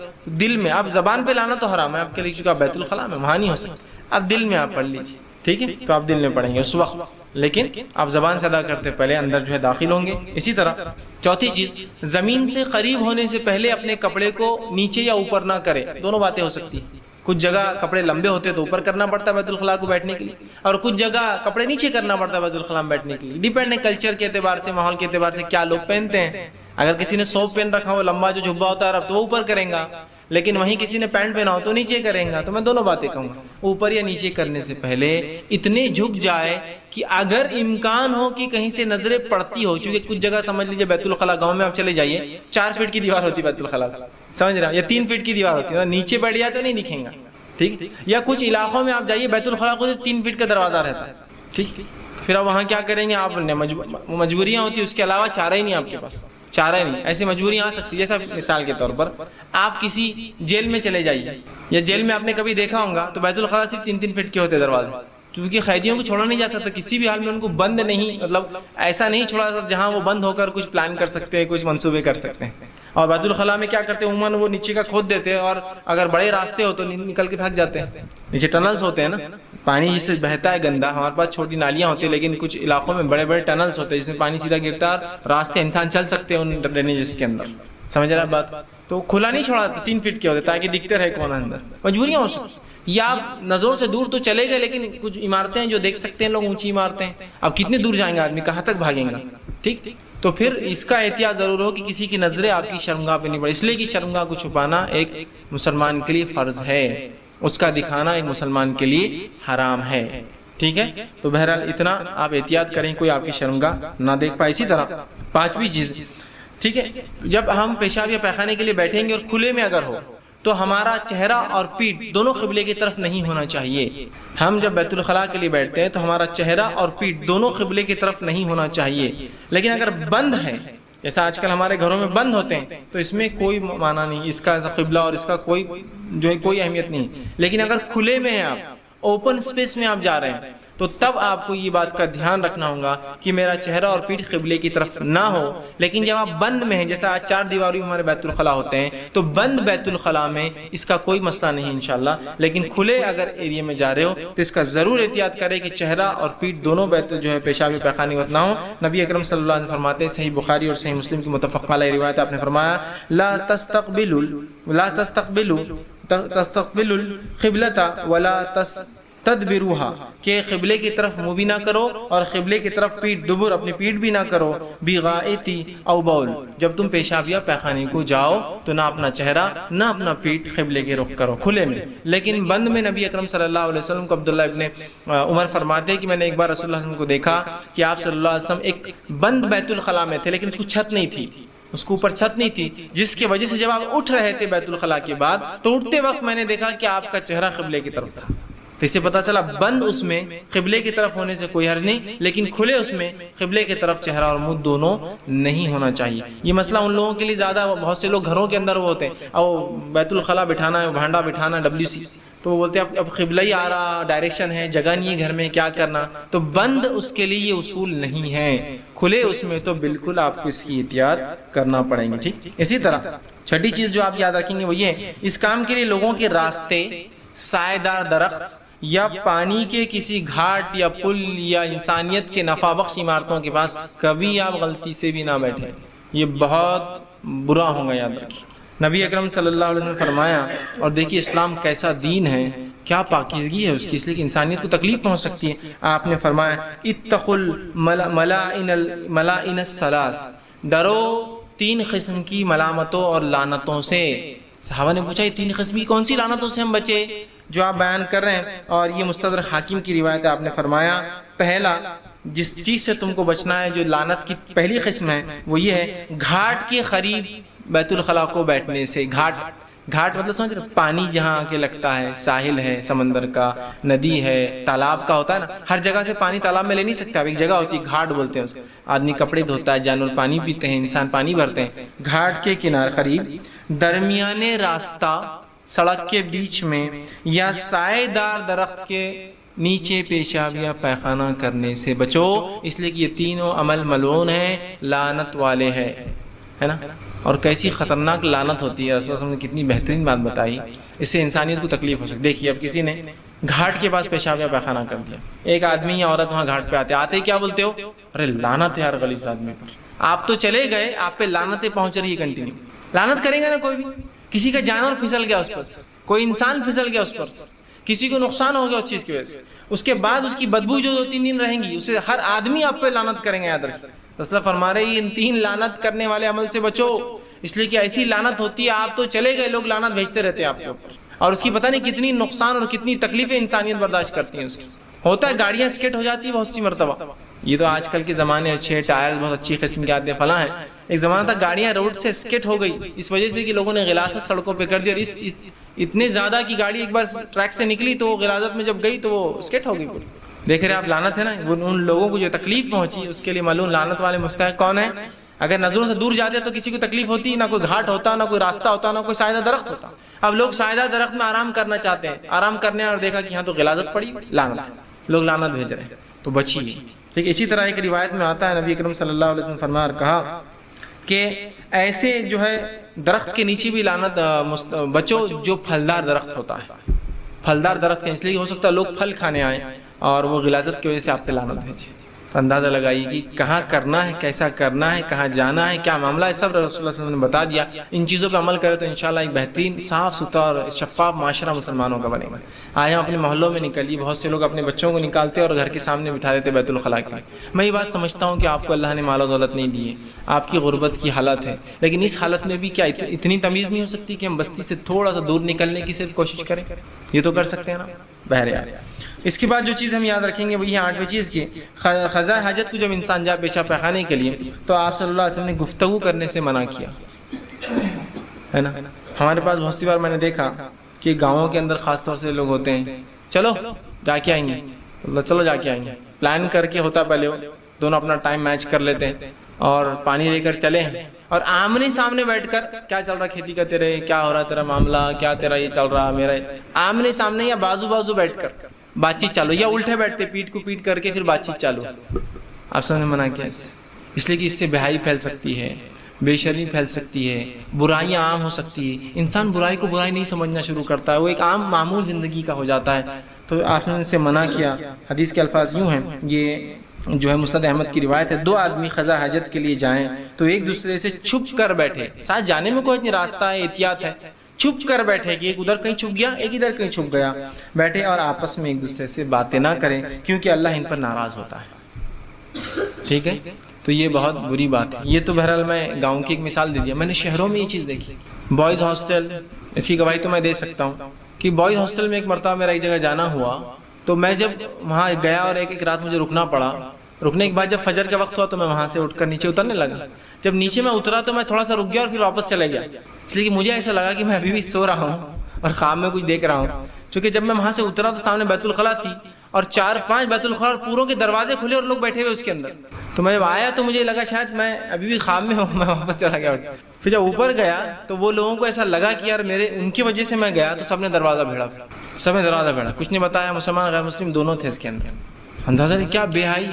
دل میں آپ زبان پہ لانا تو حرام ہے آپ کے لیے، کیونکہ بیت الخلاء میں وہاں نہیں ہو سکتا، اب دل میں آپ پڑھ لیجیے، ٹھیک ہے، تو آپ دل میں پڑھیں گے اس وقت، لیکن آپ زبان سے ادا کرتے پہلے اندر جو ہے داخل ہوں گے۔ اسی طرح چوتھی چیز، زمین سے قریب ہونے سے پہلے اپنے کپڑے کو نیچے یا اوپر نہ کرے، دونوں باتیں ہو سکتی ہیں۔ کچھ جگہ کپڑے لمبے ہوتے تو اوپر کرنا پڑتا ہے بیت الخلاء کو بیٹھنے کے لیے، اور کچھ جگہ کپڑے نیچے کرنا پڑتا ہے بیت الخلاء میں بیٹھنے کے لیے، ڈیپینڈ ہے کلچر کے اعتبار سے، ماحول کے اعتبار سے کیا لوگ پہنتے ہیں۔ اگر کسی نے سوپ پہن رکھا ہو لمبا جو جھبا ہوتا ہے رب، تو وہ اوپر کریں گا، لیکن وہیں کسی نے پینٹ پہنا ہو تو نیچے کریں گا۔ تو میں دونوں باتیں کہوں گا، اوپر یا نیچے کرنے سے پہلے اتنے جھک جائے کہ اگر امکان ہو کہ کہیں سے نظریں پڑتی ہو، چونکہ کچھ جگہ سمجھ لیجیے بیت الخلاء گاؤں میں آپ چلے جائیے 4 فٹ کی دیوار ہوتی ہے بیت الخلاء، سمجھ رہے ہیں، یا 3 فٹ کی دیوار ہوتی ہے، نیچے بیٹھ جائے تو نہیں دکھیں گا، ٹھیک، یا کچھ علاقوں میں آپ جائیے بیت الخلاء کو 3 فٹ کا دروازہ رہتا ہے، ٹھیک، پھر آپ وہاں کیا کریں گے، آپ نے مجبوریاں ہوتی ہیں، اس کے علاوہ چارہ ہی نہیں آپ کے پاس، چارہ ہی نہیں، ایسی مجبوریاں آ سکتی، جیسا مثال کے طور پر آپ کسی جیل میں چلے جائیے، یا جیل میں آپ نے کبھی دیکھا ہوگا تو بیت الخلاء صرف 3 فٹ کے ہوتے دروازے، کیونکہ قیدیوں کو چھوڑا نہیں جا سکتا کسی بھی حال میں، ان کو بند نہیں، مطلب ایسا نہیں چھوڑا سکتا جہاں وہ بند ہو کر کچھ پلان کر سکتے ہیں، کچھ منصوبے کر سکتے ہیں۔ اور بیت الخلاء میں کیا کرتے ہیں، عموماً وہ نیچے کا کھود دیتے ہیں، اور اگر بڑے راستے ہو تو نکل کے بھاگ جاتے ہیں، نیچے ٹنلز ہوتے ہیں نا، پانی جس سے بہتا ہے گندا، ہمارے پاس چھوٹی نالیاں ہوتی ہیں، لیکن کچھ علاقوں میں بڑے بڑے ٹنلز ہوتے ہیں جس میں پانی سیدھا گرتا ہے، راستے انسان چل سکتے ہیں ان ڈرینیجز کے اندر، سمجھ رہا ہے بات، تو کھلا نہیں چھوڑا 3 فٹ کے ہوتے تاکہ دکھتے رہے کون اندر، مجبوریاں ہو سکتی، یا آپ نظروں سے دور تو چلے گئے لیکن کچھ عمارتیں ہیں جو دیکھ سکتے ہیں لوگ، اونچی عمارتیں، اب کتنے دور جائیں گے آدمی، کہاں تک بھاگیں گا، ٹھیک، تو پھر اس کا احتیاط ضرور ہو کہ کسی کی نظریں آپ کی شرمگاہ پہ نہیں پڑے، اس لیے کہ شرمگاہ کو چھپانا ایک مسلمان کے لیے فرض ہے، اس کا دکھانا ایک مسلمان کے لیے حرام ہے، ٹھیک ہے، تو بہرحال اتنا آپ احتیاط کریں کوئی آپ کی شرمگاہ نہ دیکھ پائے۔ اسی طرح 5ویں چیز، ٹھیک ہے، جب ہم پیشاب یا پیخانے کے لیے بیٹھیں گے اور کھلے میں اگر ہو تو ہمارا چہرہ اور پیٹھ دونوں قبلے کی طرف نہیں ہونا چاہیے۔ ہم جب بیت الخلاء کے لیے بیٹھتے ہیں تو ہمارا چہرہ اور پیٹھ دونوں قبلے کی طرف نہیں ہونا چاہیے، لیکن اگر بند ہے، جیسا آج کل ہمارے گھروں میں بند ہوتے ہیں، تو اس میں کوئی معنی نہیں، اس کا قبلہ اور اس کا کوئی اہمیت نہیں، لیکن اگر کھلے میں ہیں آپ، اوپن اسپیس میں آپ جا رہے ہیں، تو تب آپ کو یہ بات کا دھیان رکھنا ہوگا کہ میرا چہرہ اور پیٹھ قبلے کی طرف نہ ہو۔ لیکن جب آپ بند میں ہیں، جیسا آج 4 دیواری ہمارے بیت الخلاء ہوتے ہیں، تو بند بیت الخلاء میں اس کا کوئی مسئلہ نہیں انشاءاللہ، لیکن کھلے اگر ایریا میں جا رہے ہو تو اس کا ضرور احتیاط کرے کہ چہرہ اور پیٹھ دونوں جو ہے پیشاب پیخانے نہ ہو۔ نبی اکرم صلی اللہ علیہ وسلم فرماتے ہیں، صحیح بخاری اور صحیح مسلم کی متفق علیہ روایت، آپ نے فرمایا لا تستقبلوا القبلة ولا تدبروها، کہ قبلے کی طرف منہ بھی نہ کرو اور قبلے کی طرف پیٹھ دبر اپنی پیٹھ بھی نہ کرو، بغائط او بول، جب تم پیشاب یا پیخانے کو جاؤ تو نہ اپنا چہرہ نہ اپنا پیٹھ قبلے کی رخ کرو کھلے میں۔ لیکن بند میں نبی اکرم صلی اللہ علیہ وسلم کو عبداللہ ابن عمر فرماتے ہیں کہ میں نے ایک بار رسول اللہ علیہ وسلم کو دیکھا کہ آپ صلی اللہ علیہ وسلم ایک بند بیت الخلاء میں تھے، لیکن اس کو چھت نہیں تھی، اس کے اوپر چھت نہیں تھی، جس کی وجہ سے جب آپ اٹھ رہے تھے بیت الخلاء کے بعد تو اٹھتے وقت میں نے دیکھا کہ آپ کا چہرہ قبلے کی طرف تھا۔ تو اس سے پتہ چلا بند اس میں قبلے کی طرف ہونے سے کوئی حرج نہیں، لیکن کھلے اس میں قبلے کی طرف چہرہ اور منہ دونوں نہیں ہونا چاہیے۔ یہ مسئلہ ان لوگوں کے لیے زیادہ، بہت سے لوگ گھروں کے اندر وہ ہوتے ہیں اور بیت الخلاء بٹھانا ہے، بھانڈا بٹھانا WC، تو وہ بولتے ہیں اب قبلہ ہی آ رہا، ڈائریکشن ہے، جگہ نہیں ہے گھر میں، کیا کرنا، تو بند اس کے لیے یہ اصول نہیں ہے، کھلے اس میں تو بالکل آپ کو اس کی احتیاط کرنا پڑیں گے، ٹھیک۔ اسی طرح 6ٹھی چیز جو آپ یاد رکھیں گے وہ یہ ہے، اس کام کے لیے لوگوں کے راستے، سائے دار درخت یا پانی کے کسی گھاٹ یا پل یا انسانیت کے نفع بخش عمارتوں کے پاس کبھی آپ غلطی سے بھی نہ بیٹھیں، یہ بہت برا ہوگا، یاد رکھیے۔ نبی اکرم صلی اللہ علیہ وسلم نے فرمایا، اور دیکھیے اسلام کیسا دین ہے کیا پاکیزگی ہے اس کی، اس لیے کہ انسانیت کو تکلیف پہنچ سکتی ہے۔ آپ نے فرمایا اتقوا الملائن الثلاث، ڈرو 3 قسم کی ملامتوں اور لعنتوں سے۔ صحابہ نے پوچھا یہ 3 قسم کی کون سی لعنتوں سے ہم بچے جو آپ بیان کر رہے ہیں؟ اور یہ مستدرک حاکم کی روایت ہے، آپ نے فرمایا پہلا جس چیز سے تم کو بچنا ہے، جو لعنت کی پہلی قسم ہے وہ یہ ہے گھاٹ کے قریب بیت الخلاء کو بیٹھنے سے۔ گھاٹ مطلب سمجھ رہے، پانی جہاں کے لگتا ہے، ساحل ہے سمندر کا، ندی ہے، تالاب کا ہوتا ہے نا، ہر جگہ سے پانی تالاب میں لے نہیں سکتا، ایک جگہ ہوتی ہے گھاٹ بولتے ہیں اس کو، آدمی کپڑے دھوتا ہے، جانور پانی پیتے ہیں، انسان پانی بھرتے ہیں۔ گھاٹ کے کنارے قریب، درمیانے راستہ سڑک کے بیچ میں، یا سائے دار درخت کے نیچے پیشاب یا پیخانہ کرنے سے بچو، اس لیے کہ یہ تینوں عمل ملعون ہیں، لعنت والے ہیں، ہے نا۔ اور کیسی خطرناک لعنت ہوتی ہے، رسول اللہ صلی اللہ علیہ وسلم نے کتنی بہترین بات بتائی، اس سے انسانیت کو تکلیف ہو سکتی۔ دیکھیے اب کسی نے گھاٹ کے پاس پیشاب یا پیخانہ کر دیا، ایک آدمی یا عورت وہاں گھاٹ پہ آتے ہی کیا بولتے ہو؟ ارے لعنت ہے یار غلیظ آدمی پر، آپ تو چلے گئے، آپ پہ لعنتیں پہنچ رہی ہے کنٹینیو۔ لعنت کریں گے نا کوئی بھی، کسی کا جانور پھسل گیا اس پر، کوئی انسان پھسل گیا اس پر، کسی کو نقصان ہو گیا اس چیز کی وجہ سے، اس کے بعد اس کی بدبو جو 2-3 دن رہیں گی، اسے ہر آدمی آپ پہ لعنت کریں گے، یاد رکھیں۔ رسول فرما رہے ہیں ان 3 لعنت کرنے والے عمل سے بچو، اس لیے کہ ایسی لعنت ہوتی ہے، آپ تو چلے گئے، لوگ لعنت بھیجتے رہتے ہیں آپ کے اوپر، اور اس کی پتہ نہیں کتنی نقصان اور کتنی تکلیفیں انسانیت برداشت کرتی ہیں اس کی۔ ہوتا ہے گاڑیاں سکٹ ہو جاتی ہے بہت سی مرتبہ، یہ تو آج کل کے زمانے اچھے ٹائر بہت اچھی قسم کے آتے ہیں فلاں ہیں، ایک زمانہ تھا گاڑیاں روڈ سے سکٹ ہو گئی اس وجہ سے کہ لوگوں نے غلاظت سڑکوں پہ کر دی، اور اتنے زیادہ کی گاڑی ایک بار ٹریک سے نکلی تو وہ غلاظت میں جب گئی تو وہ سکٹ ہو گئی پوری۔ دیکھ رہے آپ لعنت ہے نا، ان لوگوں کو جو تکلیف پہنچی اس کے لیے معلوم لعنت والے مستحق کون ہیں۔ اگر نظروں سے دور جاتے تو کسی کو تکلیف ہوتی، نہ کوئی گھاٹ ہوتا، نہ کوئی راستہ ہوتا، نہ کوئی سائیدہ درخت ہوتا۔ اب لوگ سائیدہ درخت میں آرام کرنا چاہتے ہیں، آرام کرنے اور دیکھا کہ یہاں تو غلاظت پڑی، لعنت، لوگ لعنت بھیج رہے ہیں، تو بچیے۔ ٹھیک، اسی طرح ایک روایت میں آتا ہے نبی اکرم صلی اللہ علیہ وسلم فرمایا اور کہا کہ ایسے جو ہے درخت کے نیچے بھی لعنت بچو جو پھلدار درخت ہوتا ہے۔ پھلدار درخت کے اس لیے ہو سکتا ہے لوگ پھل کھانے آئیں اور وہ غلاظت کی وجہ سے آپ سے لعنت بھیجے، تو اندازہ لگائیے کہ کہاں کرنا ہے، کیسا کرنا ہے، کہاں جانا ہے، کیا معاملہ ہے، سب رسول اللہ صلی اللہ علیہ وسلم نے بتا دیا۔ ان چیزوں پہ عمل کرے تو انشاءاللہ ایک بہترین صاف ستھرا اور شفاف معاشرہ مسلمانوں کا بنے گا۔ آج ہم اپنے محلوں میں نکلیے، بہت سے لوگ اپنے بچوں کو نکالتے اور گھر کے سامنے بٹھا دیتے بیت الخلاء کے۔ میں یہ بات سمجھتا ہوں کہ آپ کو اللہ نے مال و دولت نہیں دی ہے، آپ کی غربت کی حالت ہے، لیکن اس حالت میں بھی کیا اتنی تمیز نہیں ہو سکتی کہ ہم بستی سے تھوڑا سا دور نکلنے کی صرف کوشش کریں؟ یہ تو کر سکتے ہیں نا بہرحال۔ اس کے بعد جو چیز ہم یاد رکھیں گے وہ یہ 8ویں چیز کی قضاء حاجت کو جب انسان جا پیشاب پیخانے کے لیے تو آپ صلی اللہ علیہ وسلم نے گفتگو کرنے سے منع کیا ہے نا۔ ہمارے پاس بہت سی بار میں نے دیکھا کہ گاؤں کے اندر خاص طور سے لوگ ہوتے ہیں، چلو جا کے آئیں گے، چلو جا کے آئیں گے، پلان کر کے ہوتا پہلے، وہ دونوں اپنا ٹائم میچ کر لیتے ہیں اور پانی لے کر چلے ہیں، اور آمنے سامنے بیٹھ کر کیا چل رہا کھیتی کا تیرے، کیا ہو رہا تیرا معاملہ، کیا تیرا یہ چل رہا میرا، آمنے سامنے یا بازو بازو بیٹھ کر بات چیت چالو، یا الٹے بیٹھتے پیٹ کو پیٹ کر کے پھر بات چیت چالو۔ آپ سب نے منع کیا اس لیے کہ اس سے بہائی پھیل سکتی ہے، بے شرمی پھیل سکتی ہے، برائیاں عام ہو سکتی ہے، انسان برائی کو برائی نہیں سمجھنا شروع کرتا ہے، وہ ایک عام معمول زندگی کا ہو جاتا ہے، تو آپ نے ان سے منع کیا۔ حدیث کے الفاظ یوں ہیں، یہ جو ہے مسند احمد کی روایت ہے، 2 آدمی قضاء حاجت کے لیے جائیں تو ایک دوسرے سے چھپ کر بیٹھے، ساتھ جانے میں کوئی اتنی راستہ ہے، احتیاط ہے، چھپ کر بیٹھے کہ ایک ادھر کہیں چھپ گیا ایک ادھر کہیں چھپ گیا، بیٹھے اور آپس میں ایک دوسرے سے باتیں نہ کریں کیونکہ اللہ ان پر ناراض ہوتا ہے۔ ٹھیک ہے، تو یہ بہت بری بات ہے۔ یہ تو بہرحال میں گاؤں کی ایک مثال دے دیا، میں نے شہروں میں یہ چیز دیکھی، بوائز ہاسٹل، اس کی گواہی تو میں دے سکتا ہوں کہ بوائز ہاسٹل میں ایک مرتبہ میرا ایک جگہ جانا ہوا، تو میں جب وہاں گیا اور ایک رات مجھے رکنا پڑا، رکنے کے بعد جب فجر کا وقت ہوا تو میں وہاں سے اٹھ کر نیچے اترنے لگا۔ جب نیچے میں اترا تو میں تھوڑا سا رک گیا اور پھر واپس چلے گیا، اس لیے کہ مجھے ایسا لگا کہ میں ابھی بھی سو رہا ہوں اور خواب میں کچھ دیکھ رہا ہوں، چونکہ جب میں وہاں سے اترا تو سامنے بیت الخلاء تھی اور 4-5 بیت الخلاء پوروں کے دروازے کھلے اور لوگ بیٹھے ہوئے اس کے اندر، تو میں جب آیا تو مجھے لگا شاید میں ابھی بھی خواب میں ہوں، میں واپس چلا گیا۔ پھر جب اوپر گیا تو وہ لوگوں کو ایسا لگا کہ یار ان کی وجہ سے میں گیا، تو سب نے دروازہ بھیڑا، سب نے دروازہ بھیڑا، کچھ نہیں بتایا، مسلمان غیر مسلم دونوں تھے اس کے اندر۔ اندازہ نہیں کیا بے حیائی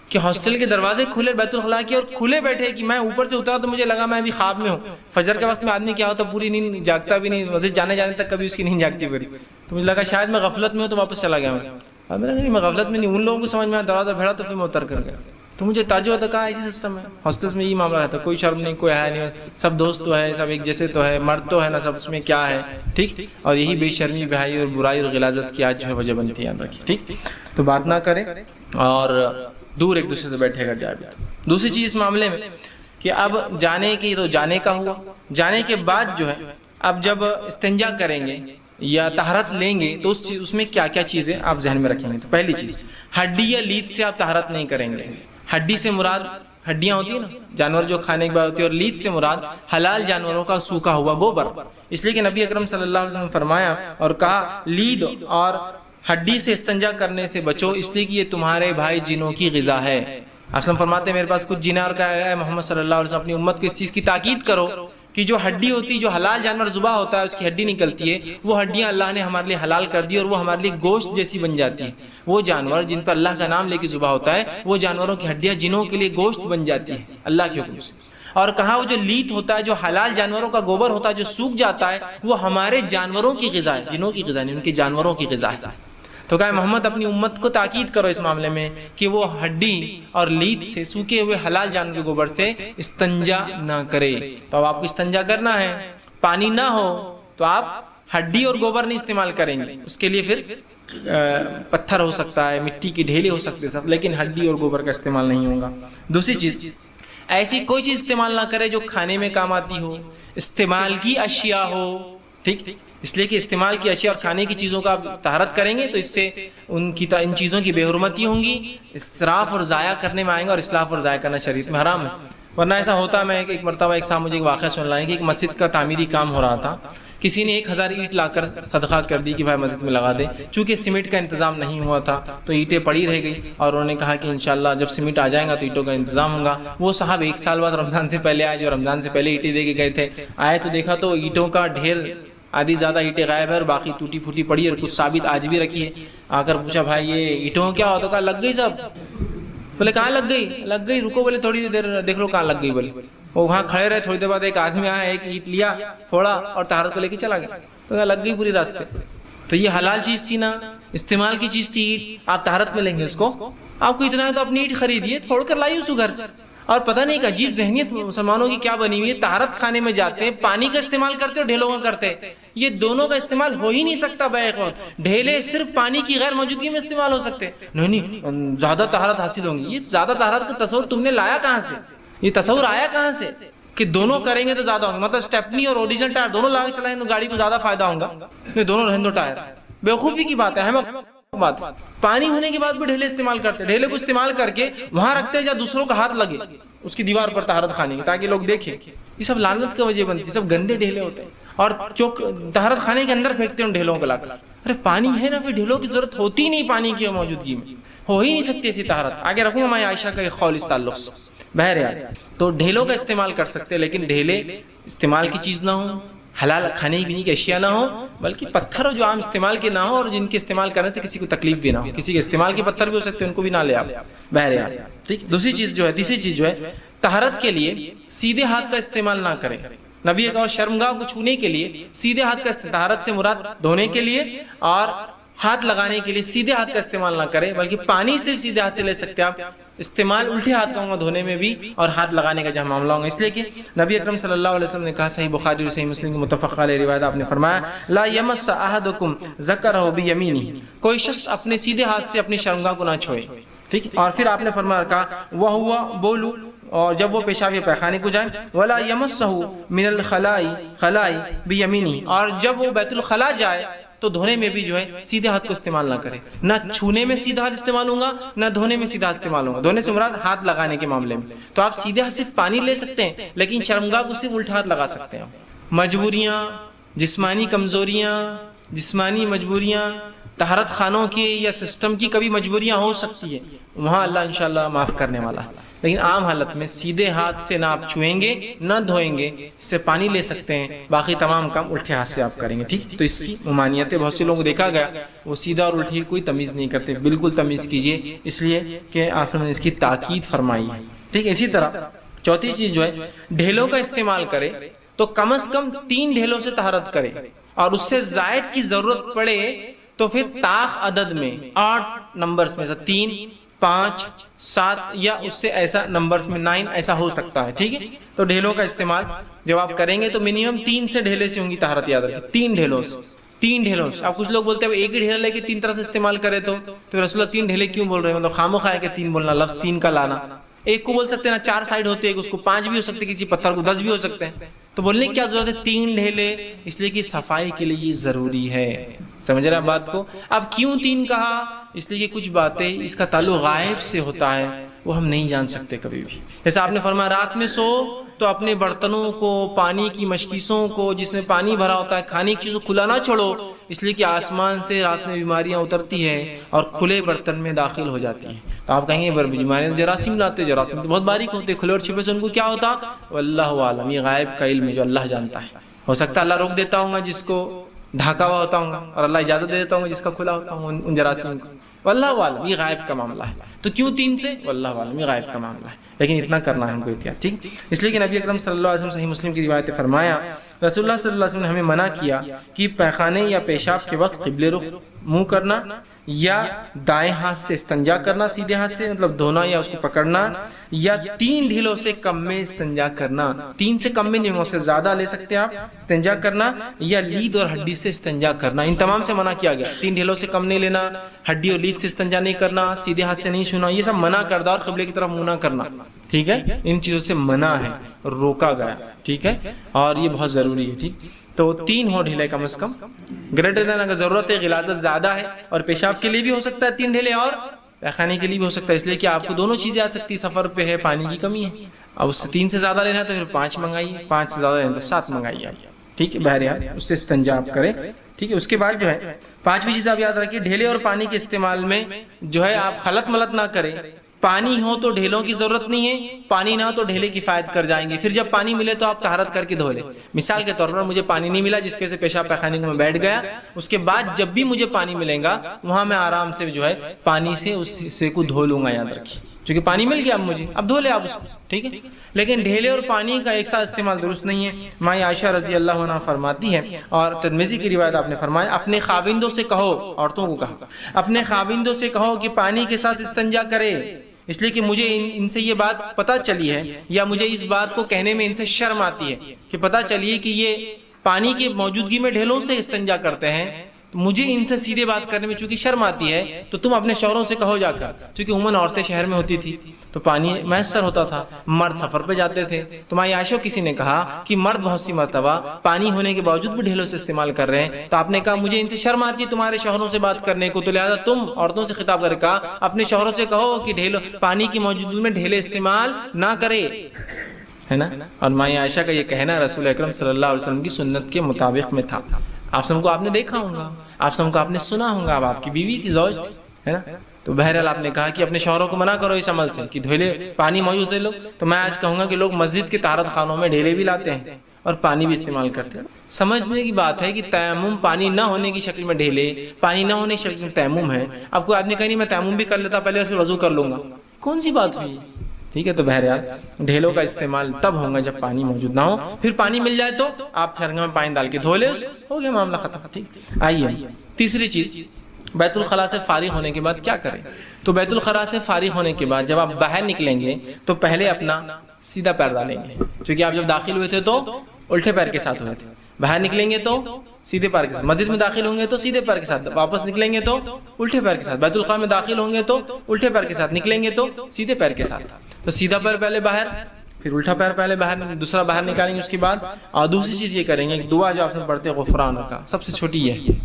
کہ ہاسٹل کے دروازے کھلے بیت الخلاء کے اور کھلے بیٹھے، کہ میں اوپر سے اترا تو مجھے لگا میں ابھی خواب میں ہوں۔ فجر کے وقت میں آدمی کیا ہوتا پوری نیند جاگتا بھی نہیں، مسجد جانے تک کبھی اس کی نیند جاگتی پوری، تو مجھے لگا شاید میں غفلت میں ہوں تو واپس چلا گیا۔ میں غفلت میں نہیں، ان لوگوں کو سمجھ میں آیا، دروازہ بھیڑا تو پھر میں اتر کر گیا۔ تو مجھے تعجب ہوتا کہا ایسی سسٹم ہے. ہاسٹلس میں یہی معاملہ رہتا ہے, کوئی شرم نہیں, کوئی ہے نہیں, سب دوست تو ہے, سب ایک جیسے تو ہے, مرد تو ہے نا, سب اس میں کیا ہے. ٹھیک, اور یہی بے شرمی, بہائی اور برائی اور غلاظت کی آج جو ہے وجہ بنتی ہے, یاد رکھیے. ٹھیک, تو بات نہ کریں اور دور ایک دوسرے سے بیٹھے کر جائے. دوسری چیز اس معاملے میں کہ اب جانے کی تو جانے کا ہوا, جانے کے بعد جو ہے اب جب استنجا کریں گے یا طہارت لیں گے تو اس میں کیا کیا چیزیں آپ ذہن میں رکھیں گے. تو پہلی چیز, ہڈی یا لیت سے آپ طہارت نہیں کریں گے. ہڈی سے مراد ہڈیاں ہوتی ہیں نا, جانور جو کھانے کے بعد ہوتی ہے, اور لیت سے مراد حلال جانوروں کا سوکھا ہوا گوبر. اس لیے کہ نبی اکرم صلی اللہ علیہ وسلم نے فرمایا اور کہا لید اور ہڈی سے استنجا کرنے سے بچو, اس لیے کہ یہ تمہارے بھائی جنوں کی غذا ہے. اسلم فرماتے ہیں میرے پاس کچھ جنیں اور کہا ہے محمد صلی اللہ علیہ وسلم اپنی امت کو اس چیز کی تاکید کرو کہ جو ہڈی ہوتی, جو حلال جانور ذبح ہوتا ہے اس کی ہڈی نکلتی ہے, وہ ہڈیاں اللہ نے ہمارے لیے حلال کر دی اور وہ ہمارے لیے گوشت جیسی بن جاتی ہیں. وہ جانور جن پر اللہ کا نام لے کے ذبح ہوتا ہے وہ جانوروں کی ہڈیاں جنوں کے لیے گوشت بن جاتی ہیں اللہ کے حکم سے. اور کہا وہ جو لیت ہوتا ہے, جو حلال جانوروں کا گوبر ہوتا ہے جو سوکھ جاتا ہے, وہ ہمارے جانوروں کی غذا ہے, جنوں کی غذا نہیں, ان کے جانوروں کی غذا ہے. تو کہا محمد اپنی امت کو تاکید کرو اس معاملے میں کہ وہ ہڈی اور لیت سے, سوکھے ہوئے حلال جانور کے گوبر سے استنجا نہ کرے. تو اب آپ کو استنجا کرنا ہے, پانی نہ ہو تو آپ ہڈی اور گوبر نہیں استعمال کریں گے. اس کے لیے پھر پتھر ہو سکتا ہے, مٹی کے ڈھیلے ہو سکتے ہیں, لیکن ہڈی اور گوبر کا استعمال نہیں ہوگا. دوسری چیز, ایسی کوئی چیز استعمال نہ کرے جو کھانے میں کام آتی ہو, استعمال کی اشیاء ہو. ٹھیک, اس لیے کہ استعمال کی اشیاء اور کھانے کی چیزوں کا آپ طہارت کریں گے تو اس سے ان چیزوں کی بے حرمتی ہوں گی, اسراف اور ضائع کرنے میں آئیں گے, اور اسراف اور ضائع کرنا شریعت میں حرام ہے. ورنہ ایسا ہوتا, میں ایک مرتبہ ایک صاحب مجھے ایک واقعہ سن لائیں کہ ایک مسجد کا تعمیری کام ہو رہا تھا, کسی نے 1000 اینٹ لا کر صدقہ کر دی کہ بھائی مسجد میں لگا دے. چونکہ سیمنٹ کا انتظام نہیں ہوا تھا تو اینٹیں پڑی رہ گئی, اور انہوں نے کہا کہ انشاءاللہ جب سیمنٹ آ جائے گا تو اینٹوں کا انتظام ہوگا. وہ صاحب 1 سال بعد رمضان سے پہلے آئے, جو رمضان سے پہلے اینٹیں دے کے گئے تھے, آئے تو دیکھا تو اینٹوں کا ڈھیر, آدھی زیادہ اینٹیں غائب ہے اور باقی ٹوٹی پھوٹی پڑی ہے, اور کچھ ثابت آج بھی رکھی ہے. آ کر پوچھا بھائی یہ اینٹوں کیا ہوتا, کہا لگ گئی سب. بولے کہاں لگ گئی, لگ گئی, رکو, بولے تھوڑی دیر دیکھ لو کہاں لگ گئی. بولے وہ وہاں کھڑے رہے, تھوڑی دیر بعد ایک آدمی آیا, ایک اینٹ لیا, پھوڑا اور طہارت کو لے کے چلا گیا. تو کہا لگ گئی پوری راستے. تو یہ حلال چیز تھی نا, استعمال کی چیز تھی اینٹ, آپ طہارت میں لیں گے اس کو. آپ کو اتنا ہے تو اپنی اینٹ خریدیے, پھوڑ کر لائیے اس کو گھر سے. اور پتہ نہیں ایک عجیب ذہنیت مسلمانوں کی کیا بنی ہوئی ہے, طہارت خانے میں جاتے ہیں, پانی کا استعمال کرتے اور ڈھیلوں کا کرتے ہیں. یہ دونوں کا استعمال ہو ہی نہیں سکتا بیک وقت. ڈھیلے صرف پانی کی غیر موجودگی میں استعمال ہو سکتے ہیں. نہیں, زیادہ طہارت حاصل ہوں گی. یہ زیادہ طہارت کا تصور تم نے لایا کہاں سے, یہ تصور آیا کہاں سے کہ دونوں کریں گے تو زیادہ ہوں گے. مطلب اسٹیپنی اور اوریجنل ٹائر دونوں لا کے چلائیں تو گاڑی کو زیادہ فائدہ ہوگا. یہ دونوں رہن دو ٹائر, بیوقوفی کی بات ہے, احمق بات. پانی ہونے کے بعد بھی ڈھیلے استعمال کرتے, ڈھیلے کو استعمال کر کے وہاں رکھتے ہیں جہاں دوسروں کا ہاتھ لگے اس کی دیوار پر طہارت خانے کی, تاکہ لوگ دیکھیں. یہ سب لعنت کی وجہ بنتی, سب گندے ڈھیلے ہوتے ہیں, اور چوک طہارت خانے کے اندر پھینکتے ہیں ڈھیلوں کو لا کر. ارے پانی ہے نا, پھر ڈھیلوں کی ضرورت ہوتی نہیں, پانی کی موجودگی میں ہو ہی نہیں سکتی ایسی طہارت. آگے رکھوں گا میں عائشہ کا ایک قول اس تعلق سے. بہرحال تو ڈھیلوں کا استعمال کر سکتے, لیکن ڈھیلے استعمال کی چیز نہ ہو, حلال کھانے پینے کی اشیاء نہ ہو, بلکہ پتھر جو عام استعمال کے نہ ہو, اور جن کے استعمال کرنے سے کسی کو تکلیف بھی نہ ہو. کسی کے استعمال کے پتھر بھی ہو سکتے ہیں, ان کو بھی نہ لے آپ. بہرحال ٹھیک. دوسری چیز جو ہے, تیسری چیز جو ہے, طہارت کے لیے سیدھے ہاتھ کا استعمال نہ کریں. نبی کا شرمگاہ کو چھونے کے لیے سیدھے ہاتھ کا, طہارت سے مراد دھونے کے لیے اور ہاتھ لگانے کے لیے سیدھے ہاتھ کا استعمال نہ کریں, بلکہ پانی صرف سیدھے ہاتھ سے لے سکتے آپ. استعمال الٹے ہاتھ کا ہوگا دھونے میں بھی اور ہاتھ لگانے کا جہاں معاملہ ہوگا. اس لیے کہ نبی اکرم صلی اللہ علیہ وسلم نے کہا, صحیح بخاری اور صحیح مسلم کی متفق علیہ روایت, آپ نے فرمایا لا یمس احدکم ذکرہ بیمینہ, کوئی شخص اپنے سیدھے ہاتھ سے اپنی شرمگاہ کو نہ چھوئے. ٹھیک. اور پھر آپ نے فرمایا کہا وہو بولو, اور جب وہ پیشاب یا پیخانے کو جائیں, ولا یمسہ من الخلاء بیمینہ, اور جب وہ بیت الخلاء جائے تو دھونے میں بھی جو ہے سیدھے ہاتھ کو استعمال نہ کرے. نہ چھونے میں سیدھا ہاتھ استعمال ہوگا, نہ دھونے میں سیدھا استعمال ہوگا. دھونے سے مراد ہاتھ لگانے کے معاملے میں تو آپ سیدھے ہاتھ سے پانی لے سکتے ہیں, لیکن شرمگاہ کو صرف الٹا ہاتھ لگا سکتے ہیں. مجبوریاں, جسمانی کمزوریاں, جسمانی مجبوریاں, طہارت خانوں کی یا سسٹم کی کبھی مجبوریاں ہو سکتی ہے, وہاں اللہ انشاءاللہ معاف کرنے والا ہے. لیکن عام حالت میں سیدھے ہاتھ سے نہ آپ چھوئیں گے نہ دھوئیں گے, اس سے پانی لے سکتے ہیں, باقی تمام کام الٹے ہاتھ سے آپ کریں گے. ٹھیک. تو اس کی ممانعت ہے. بہت سے لوگوں کو دیکھا گیا وہ سیدھا اور الٹی کوئی تمیز نہیں کرتے. بالکل تمیز کیجیے, اس لیے کہ آپ نے اس کی تاکید فرمائی ہے. ٹھیک. اسی طرح چوتھی چیز جو ہے, ڈھیلوں کا استعمال کرے تو کم از کم 3 ڈھیلوں سے طہارت کرے, اور اس سے زائد کی ضرورت پڑے تو پھر طاق عدد میں 8 نمبرز میں سے 3 5 7 یا اس سے ایسا نمبرز میں 9 ایسا ہو سکتا ہے، ٹھیک ہے. تو ڈھیلوں کا استعمال جب آپ کریں گے تو منیمم 3 سے ڈھیلے سے ہوں گی طہارت، یاد رکھیں 3 ڈھیلوں سے. 3 ڈھیلوں سے. اب کچھ لوگ بولتے ہیں ایک ہی ڈھیلا لے کے 3 طرح سے استعمال کرے تو رسول اللہ 3 ڈھیلے کیوں بول رہے ہیں؟ مطلب خامخواہ ہے کہ 3 بولنا، لفظ 3 کا لانا. ایک کو بول سکتے ہیں نا 4 سائڈ ہوتے ہیں، اس کو 5 بھی ہو سکتے ہیں، کسی پتھر کو 10 بھی ہو سکتے ہیں. تو بولنے کی کیا ضرورت ہے 3 ڈھیلے؟ اس لیے کہ صفائی کے لیے یہ ضروری ہے. سمجھ رہے ہیں بات کو؟ اب کیوں 3 کہا؟ اس لیے کہ کچھ باتیں اس کا تعلق غائب سے ہوتا ہے، وہ ہم نہیں جان سکتے کبھی بھی. جیسے آپ نے فرمایا رات میں سو تو اپنے برتنوں کو، پانی کی مشکیسوں کو جس میں پانی بھرا ہوتا ہے، کھانے کی چیزوں کو کھلا نہ چھوڑو، اس لیے کہ آسمان سے رات میں بیماریاں اترتی ہیں اور کھلے برتن میں داخل ہو جاتی ہیں. تو آپ کہیں گے بیماریاں جراثیم لاتے، جراثیم تو بہت باریک ہوتے، کھلے اور چھپے سے ان کو کیا ہوتا؟ واللہ عالم، یہ غائب کا علم ہے جو اللہ جانتا ہے. ہو سکتا ہے اللہ روک دیتا ہوں گا جس کو ڈھاکا ہوا ہوتا ہوں گا، اور اللہ اجازت دے دیتا ہوں گا جس کا کھلا ہوتا ہوں ان جراثیم کو. واللہ عالم، یہ غائب کا معاملہ ہے. تو کیوں 3 سے؟ واللہ عالم، یہ غائب کا معاملہ ہے، لیکن اتنا کرنا ہے ہم کو احتیاط، ٹھیک. اس لیے کہ نبی اکرم صلی اللہ علیہ وسلم صحیح مسلم کی روایت فرمایا، رسول اللہ صلی اللہ علیہ وسلم نے ہمیں منع کیا کہ پیخانے یا پیشاب کے وقت قبلے رخ منہ کرنا، یا دائیں ہاتھ سے استنجا کرنا، سیدھے ہاتھ سے مطلب دھونا یا اس کو پکڑنا، یا 3 ڈھیلوں سے کم میں استنجا کرنا. 3 سے کم میں نہیں، اس سے زیادہ لے سکتے آپ استنجا کرنا، یا لید اور ہڈی سے استنجا کرنا. ان تمام سے منع کیا گیا. 3 ڈھیلوں سے کم نہیں لینا، ہڈی اور لید سے استنجا نہیں کرنا، سیدھے ہاتھ سے نہیں چھونا، یہ سب منع کردہ، اور قبلے کی طرف منہ نہ کرنا، ٹھیک ہے. ان چیزوں سے منع ہے، روکا گیا، ٹھیک ہے. اور یہ بہت ضروری ہے، ٹھیک. تو 3 ہو ڈھیلے کم از کم. گریٹر دین اگر ضرورت ہے، غلاظت زیادہ ہے، اور پیشاب کے لیے بھی ہو سکتا ہے 3 ڈھیلے، اور پیخانے کے لیے بھی ہو سکتا ہے، اس لیے کہ آپ کو دونوں چیزیں آ سکتی، سفر پہ ہے، پانی کی کمی ہے. اب اس سے 3 سے زیادہ لینا ہے تو پھر 5 منگائیے، 5 سے زیادہ لینا تو 7 منگائیے، ٹھیک ہے. بہرحال اس سے استنجا آپ کریں، ٹھیک ہے. اس کے بعد جو ہے 5ویں چیز آپ یاد رکھیے، ڈھیلے اور پانی کے استعمال میں جو ہے آپ خلط ملط نہ کریں. پانی ہو تو ڈھیلوں کی ضرورت نہیں ہے، پانی نہ ہو تو ڈھیلے کفایت کر جائیں گے. پھر جب پانی ملے تو آپ طہارت کر کے دھو لیں. مثال کے طور پر مجھے پانی نہیں ملا جس کی وجہ سے پیشاب پیخانے کو میں بیٹھ گیا، اس کے بعد جب بھی مجھے پانی ملے گا وہاں میں آرام سے جو ہے پانی سے اس حصے کو دھو لوں گا. یاد رکھیے کیونکہ پانی مل گیا اب مجھے، اب دھو لے آپ اس کو، ٹھیک ہے. لیکن ڈھیلے اور پانی کا ایک ساتھ استعمال درست نہیں ہے. ماں عائشہ رضی اللہ عنہا فرماتی ہے، اور ترمذی کی روایت آپ نے فرمایا، اپنے خاوندوں سے کہو، عورتوں کو کہا، اپنے خاوندوں سے کہو کہ پانی کے ساتھ استنجا کرے، اس لیے کہ مجھے ان سے یہ بات پتہ چلی ہے، یا مجھے اس بات کو کہنے میں ان سے شرم آتی ہے کہ پتہ چلیے کہ یہ پانی کی موجودگی میں ڈھیلوں سے استنجا کرتے ہیں، مجھے ان سے سیدھے بات کرنے میں چونکہ شرم آتی ہے، تو تم اپنے شوہروں سے کہو جا کر. کیونکہ عموماً عورتیں شہر میں ہوتی تھی تو پانی میسر ہوتا تھا، مرد سفر پہ جاتے تھے. تو ماں عائشہ کسی نے کہا کہ مرد بہت سی مرتبہ پانی ہونے کے باوجود بھی ڈھیلوں سے استعمال کر رہے ہیں، تو آپ نے کہا مجھے ان سے شرم آتی ہے تمہارے شوہروں سے بات کرنے کو، تو لہٰذا تم عورتوں سے خطاب کر کہا اپنے شوہروں سے کہو کہ ڈھیلوں پانی کی موجودگی میں ڈھیلے استعمال نہ کرے، ہے نا. اور ماں عائشہ کا یہ کہنا رسول اکرم صلی اللہ علیہ وسلم کی سنت کے مطابق میں تھا. آپ سب کو آپ نے دیکھا ہوگا، آپ سب کو آپ نے سنا ہوگا، اب آپ کی بیوی تھی، زوج تھی، ہے نا. تو بہرحال آپ نے کہا کہ اپنے شوہروں کو منع کرو اس عمل سے کہ ڈھیلے پانی موجود ہے لوگ. تو میں آج کہوں گا کہ لوگ مسجد کے طہارت خانوں میں ڈھیلے بھی لاتے ہیں اور پانی بھی استعمال کرتے ہیں. سمجھنے کی بات ہے کہ تیمم پانی نہ ہونے کی شکل میں ڈھیلے، پانی نہ ہونے کی شکل میں تیمم ہے. اب کوئی آدمی کہے نہیں میں تیمم بھی کر لیتا پہلے اور پھر وضو کر لوں گا، کون سی بات ہوئی؟ ٹھیک ہے. تو بہرحال ڈھیلوں کا استعمال تب ہوگا جب پانی موجود نہ ہو. پھر پانی مل جائے تو آپ شرنگا میں پانی ڈال کے دھو لے، ہو گیا معاملہ ختم. ٹھیک. آئیے تیسری چیز، بیت الخلاء سے فارغ ہونے کے بعد کیا کریں؟ تو بیت الخلاء سے فارغ ہونے کے بعد جب آپ باہر نکلیں گے تو پہلے اپنا سیدھا پیر ڈالیں گے، کیونکہ آپ جب داخل ہوئے تھے تو الٹے پیر کے ساتھ ہوئے تھے. باہر نکلیں گے تو سیدھے پیر کے ساتھ، مسجد میں داخل ہوں گے تو سیدھے پیر کے ساتھ، واپس نکلیں گے تو الٹے پیر کے ساتھ، بیت الخلاء میں داخل ہوں گے تو الٹے پیر کے ساتھ، نکلیں گے تو سیدھے پیر کے ساتھ. تو سیدھا پیر پہلے باہر، پھر الٹا پیر پہلے باہر، دوسرا باہر نکالیں گے اس کے بعد. اور دوسری چیز یہ کریں گے ایک دعا جو آپ سے پڑھتے ہیں غفرانک کا، سب سے چھوٹی ہے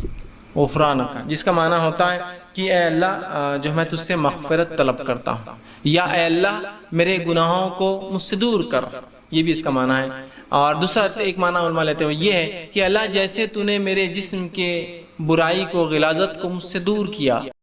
غفرانک کا، جس کا معنی ہوتا ہے کہ اے اللہ جو میں تجھ سے مغفرت طلب کرتا ہوں، یا اے اللہ میرے گناہوں کو مجھ سے دور کر، یہ بھی اس کا معنی ہے. اور دوسرا ایک معنی علماء لیتے ہوئے یہ ہے کہ اللہ جیسے تو نے میرے جسم کے برائی کو، غلاظت کو مجھ سے دور کیا،